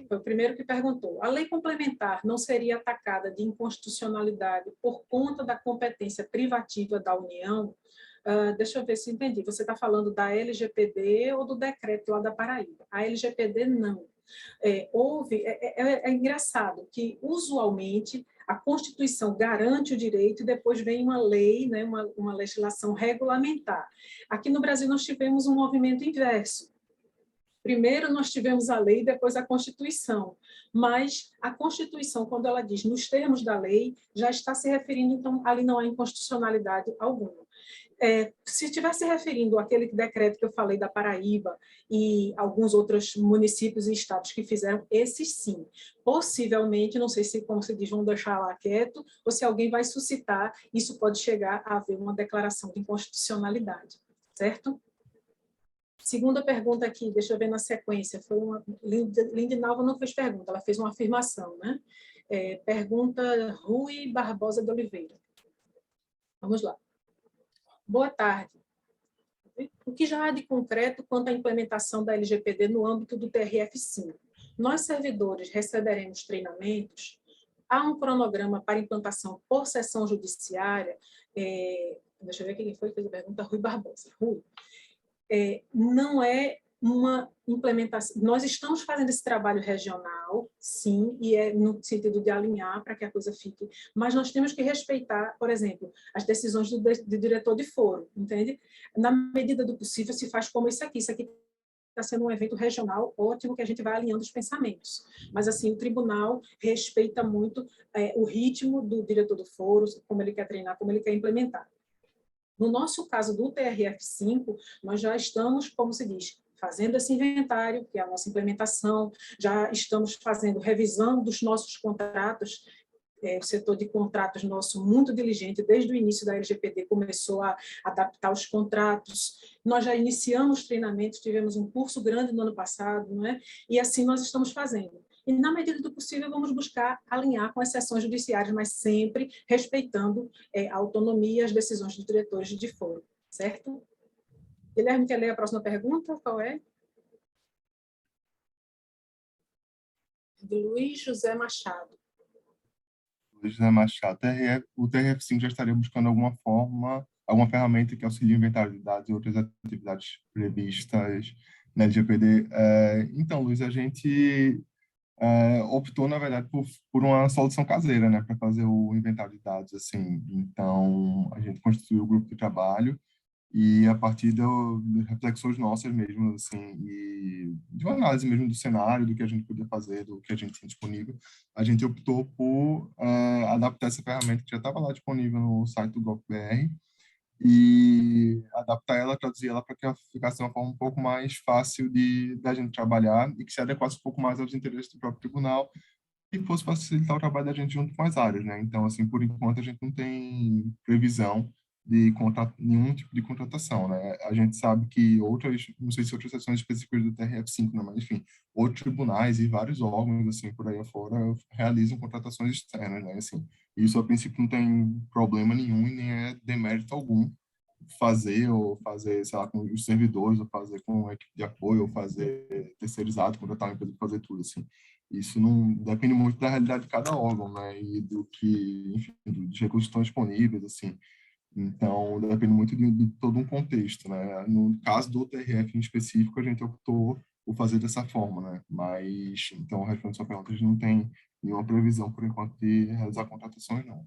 Foi o primeiro que perguntou. A lei complementar não seria atacada de inconstitucionalidade por conta da competência privativa da União? Deixa eu ver se entendi. Você está falando da LGPD ou do decreto lá da Paraíba? A LGPD não. É engraçado que, usualmente, a Constituição garante o direito e depois vem uma lei, né, uma legislação regulamentar. Aqui no Brasil nós tivemos um movimento inverso. Primeiro nós tivemos a lei, depois a Constituição. Mas a Constituição, quando ela diz nos termos da lei, já está se referindo, então, ali não há inconstitucionalidade alguma. Se estiver se referindo àquele decreto que eu falei da Paraíba e alguns outros municípios e estados que fizeram, esses sim. Possivelmente, não sei se, como se diz, vão deixar lá quieto, ou se alguém vai suscitar, isso pode chegar a haver uma declaração de inconstitucionalidade, certo? Segunda pergunta aqui, deixa eu ver na sequência, foi uma... Lindinalva não fez pergunta, ela fez uma afirmação, né? Pergunta Rui Barbosa de Oliveira. Vamos lá. Boa tarde. O que já há de concreto quanto à implementação da LGPD no âmbito do TRF5? Nós, servidores, receberemos treinamentos? Há um cronograma para implantação por sessão judiciária? Deixa eu ver quem foi que fez a pergunta, Rui Barbosa. Rui. Não é uma implementação. Nós estamos fazendo esse trabalho regional, sim, e é no sentido de alinhar para que a coisa fique, mas nós temos que respeitar, por exemplo, as decisões do diretor de foro, entende? Na medida do possível se faz como isso aqui está sendo um evento regional ótimo que a gente vai alinhando os pensamentos, mas assim, o tribunal respeita muito o ritmo do diretor do foro, como ele quer treinar, como ele quer implementar. No nosso caso do TRF5, nós já estamos, como se diz, fazendo esse inventário, que é a nossa implementação, já estamos fazendo revisão dos nossos contratos, o setor de contratos nosso muito diligente, desde o início da LGPD começou a adaptar os contratos, nós já iniciamos treinamentos, tivemos um curso grande no ano passado, não é? E assim nós estamos fazendo. E, na medida do possível, vamos buscar alinhar com as sessões judiciárias, mas sempre respeitando a autonomia e as decisões dos diretores de foro, certo? Guilherme, quer ler a próxima pergunta? Qual é? De Luiz José Machado. Luiz José Machado, o TRF5 já estaria buscando alguma ferramenta que auxilie o inventário de dados e outras atividades previstas na LGPD. Então, Luiz, a gente optou, na verdade, por uma solução caseira, né, para fazer o inventário de dados, assim. Então, a gente constituiu o grupo de trabalho e, a partir de reflexões nossas mesmo, assim, e de uma análise mesmo do cenário, do que a gente podia fazer, do que a gente tinha disponível, a gente optou por adaptar essa ferramenta que já estava lá disponível no site do GovBR e adaptar ela, traduzir ela para que ela ficasse de uma forma um pouco mais fácil da gente trabalhar e que se adequasse um pouco mais aos interesses do próprio tribunal e fosse facilitar o trabalho da gente junto com as áreas, né? Então, assim, por enquanto a gente não tem previsão de nenhum tipo de contratação, né? A gente sabe que não sei se outras seções específicas do TRF5, não, mas enfim, outros tribunais e vários órgãos, assim, por aí afora, realizam contratações externas, né? Assim, isso, a princípio, não tem problema nenhum e nem é demérito algum fazer, sei lá, com os servidores, ou fazer com a equipe de apoio, ou fazer terceirizado, contratar uma empresa para fazer tudo, assim. Isso não depende muito da realidade de cada órgão, né? E do que, enfim, dos recursos que estão disponíveis, assim. Então, depende muito de todo um contexto, né? No caso do TRF em específico, a gente optou por fazer dessa forma, né? Mas, então, respondendo a sua pergunta, a gente não tem nenhuma previsão, por enquanto, de realizar contratações, não.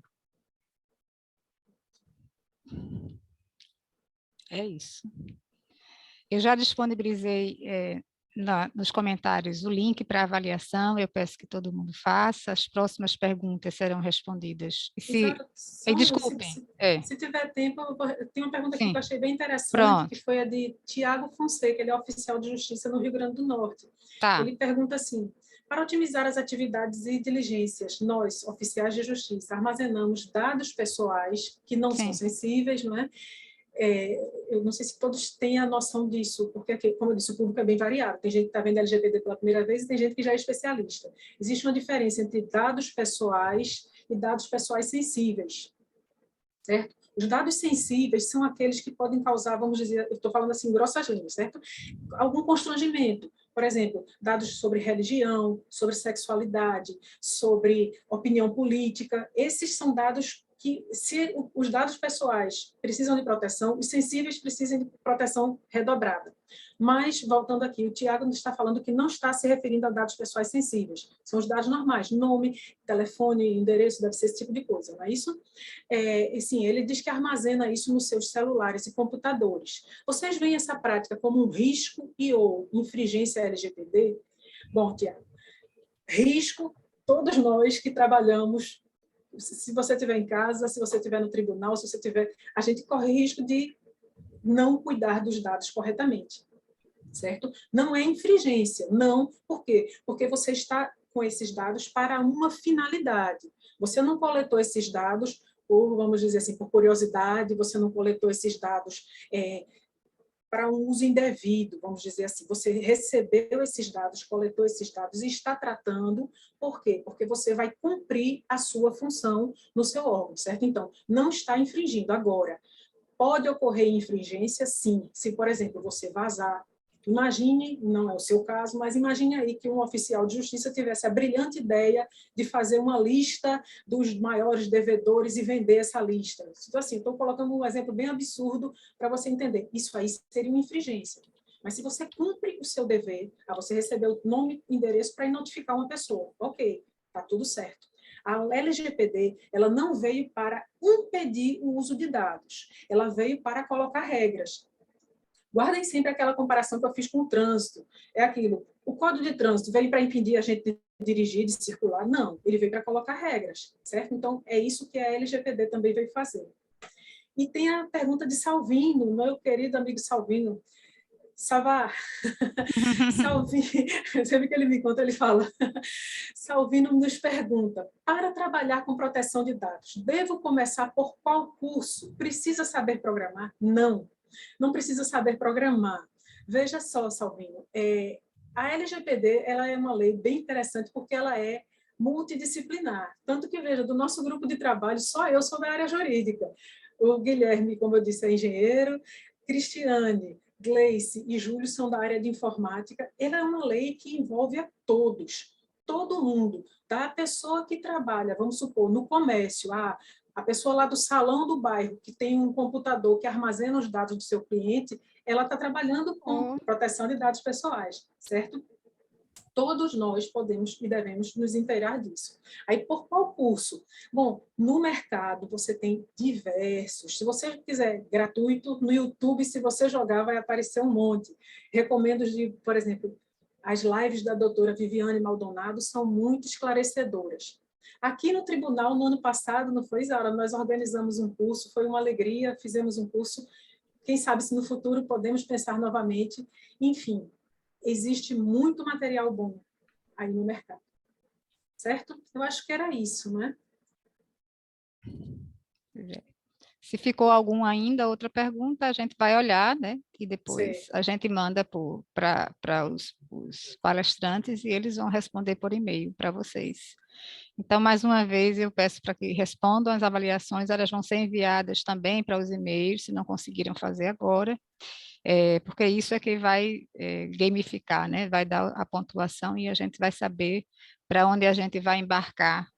É isso. Eu já disponibilizei nos comentários o link para avaliação, eu peço que todo mundo faça, as próximas perguntas serão respondidas. Desculpem. Se tiver tempo, tem uma pergunta aqui que eu achei bem interessante, Pronto. que foi a de Tiago Fonseca, ele é oficial de justiça no Rio Grande do Norte. Tá. Ele pergunta assim: para otimizar as atividades e diligências, nós, oficiais de justiça, armazenamos dados pessoais que não são sensíveis, não é? Eu não sei se todos têm a noção disso, porque, como eu disse, o público é bem variado. Tem gente que está vendo LGPD pela primeira vez e tem gente que já é especialista. Existe uma diferença entre dados pessoais e dados pessoais sensíveis, certo? Os dados sensíveis são aqueles que podem causar, vamos dizer, eu estou falando assim, grossas linhas, certo? Algum constrangimento. Por exemplo, dados sobre religião, sobre sexualidade, sobre opinião política. Esses são dados que, se os dados pessoais precisam de proteção, os sensíveis precisam de proteção redobrada. Mas, voltando aqui, o Tiago está falando que não está se referindo a dados pessoais sensíveis. São os dados normais, nome, telefone, endereço, deve ser esse tipo de coisa, não é isso? E sim, ele diz que armazena isso nos seus celulares e computadores. Vocês veem essa prática como um risco e ou infringência LGPD? Bom, Tiago, risco, todos nós que trabalhamos, se você estiver em casa, se você estiver no tribunal, se você estiver, a gente corre risco de não cuidar dos dados corretamente, certo? Não é infringência, não. Por quê? Porque você está com esses dados para uma finalidade. Você não coletou esses dados por, vamos dizer assim, por curiosidade, você não coletou esses dados para um uso indevido, vamos dizer assim. Você recebeu esses dados, coletou esses dados e está tratando. Por quê? Porque você vai cumprir a sua função no seu órgão, certo? Então, não está infringindo. Agora, pode ocorrer infringência, sim. Se, por exemplo, você vazar, imagine, não é o seu caso, mas imagine aí que um oficial de justiça tivesse a brilhante ideia de fazer uma lista dos maiores devedores e vender essa lista. Então, assim, estou colocando um exemplo bem absurdo para você entender. Isso aí seria uma infringência. Mas se você cumpre o seu dever, você recebeu o nome e endereço para notificar uma pessoa. Ok, está tudo certo. A LGPD, ela não veio para impedir o uso de dados, ela veio para colocar regras. Guardem sempre aquela comparação que eu fiz com o trânsito. É aquilo, o Código de Trânsito veio para impedir a gente de dirigir, de circular? Não, ele veio para colocar regras, certo? Então, é isso que a LGPD também veio fazer. E tem a pergunta de Salvino, meu querido amigo Salvino. Savá, Salvino, sempre que ele me conta, ele fala, Salvino nos pergunta, para trabalhar com proteção de dados, devo começar por qual curso? Precisa saber programar? Não, não precisa saber programar. Veja só, Salvino, a LGPD ela é uma lei bem interessante porque ela é multidisciplinar. Tanto que, veja, do nosso grupo de trabalho, só eu sou da área jurídica. O Guilherme, como eu disse, é engenheiro, Cristiane, Gleice e Júlio são da área de informática. Ela é uma lei que envolve a todos, todo mundo. Tá? A pessoa que trabalha, vamos supor, no comércio, a pessoa lá do salão do bairro, que tem um computador que armazena os dados do seu cliente, ela está trabalhando com proteção de dados pessoais, certo? Todos nós podemos e devemos nos inteirar disso. Aí, por qual curso? Bom, no mercado você tem diversos. Se você quiser gratuito, no YouTube, se você jogar, vai aparecer um monte. Recomendo, por exemplo, as lives da doutora Viviane Maldonado são muito esclarecedoras. Aqui no tribunal, no ano passado, não foi, Isaura? Nós organizamos um curso, foi uma alegria, fizemos um curso. Quem sabe se no futuro podemos pensar novamente. Enfim, existe muito material bom aí no mercado, certo? Eu acho que era isso, né? Se ficou alguma ainda, outra pergunta, a gente vai olhar, né? E depois Sim. a gente manda para os palestrantes e eles vão responder por e-mail para vocês. Então, mais uma vez, eu peço para que respondam as avaliações, elas vão ser enviadas também para os e-mails, se não conseguiram fazer agora, porque isso é que vai gamificar, né? Vai dar a pontuação e a gente vai saber para onde a gente vai embarcar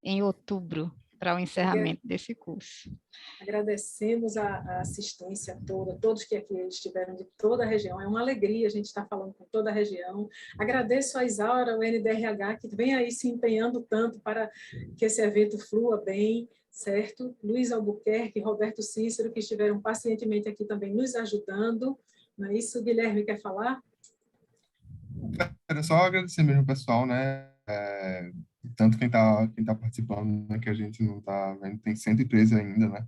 em outubro, para o encerramento desse curso. Agradecemos a assistência toda, todos que aqui estiveram de toda a região. É uma alegria a gente estar falando com toda a região. Agradeço a Isaura, o NDRH, que vem aí se empenhando tanto para que esse evento flua bem, certo? Luiz Albuquerque, Roberto Cícero, que estiveram pacientemente aqui também nos ajudando. Não é isso? Guilherme, quer falar? Era só agradecer mesmo o pessoal, né? Tanto quem tá participando, né, que a gente não tá vendo, tem 113 ainda, né?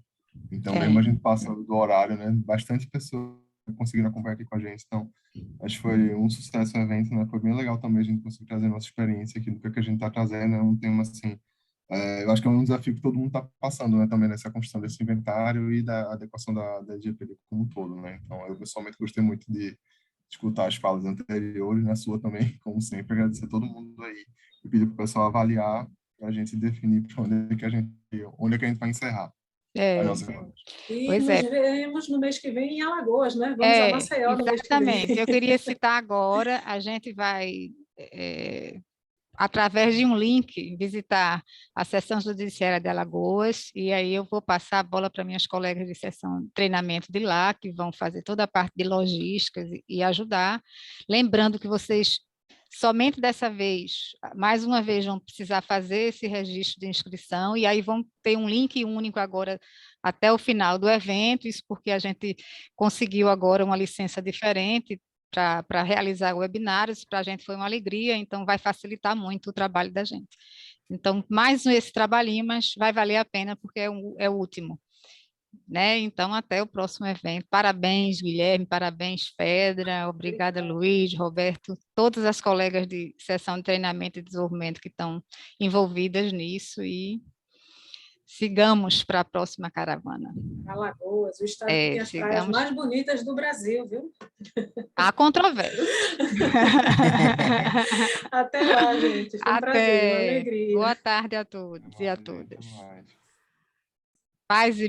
Então, mesmo a gente passa do horário, né? Bastante pessoas conseguiram acompanhar aqui com a gente. Então, acho que foi um sucesso o evento, né? Foi bem legal também a gente conseguir trazer nossa experiência aqui do que a gente tá trazendo. É um tema, assim, eu acho que é um desafio que todo mundo tá passando, né? Também nessa construção desse inventário e da adequação da LGPD como um todo, né? Então, eu pessoalmente gostei muito de escutar as falas anteriores, na sua também, como sempre, agradecer a todo mundo aí e pedir para o pessoal avaliar para a gente definir onde é que a gente vai encerrar a nossa conversa. E nos veremos no mês que vem em Alagoas, né? Vamos a Maceió no mês que vem. Exatamente. Eu queria citar agora, a gente vai, através de um link, visitar a seção judiciária de Alagoas, e aí eu vou passar a bola para minhas colegas de seção de treinamento de lá, que vão fazer toda a parte de logística e ajudar. Lembrando que vocês, somente dessa vez, mais uma vez, vão precisar fazer esse registro de inscrição, e aí vão ter um link único agora até o final do evento, isso porque a gente conseguiu agora uma licença diferente para realizar webinários, para a gente foi uma alegria, então vai facilitar muito o trabalho da gente. Então, mais esse trabalhinho, mas vai valer a pena, porque é o último. Né? Então, até o próximo evento. Parabéns, Guilherme, parabéns, Fedra, obrigada, Luiz, Roberto, todas as colegas de seção de treinamento e desenvolvimento que estão envolvidas nisso e sigamos para a próxima caravana. Alagoas, o estado que tem as praias mais bonitas do Brasil, viu? Há controvérsia. Até lá, gente. Foi um prazer, uma alegria. Boa tarde a todos e a todas. Paz e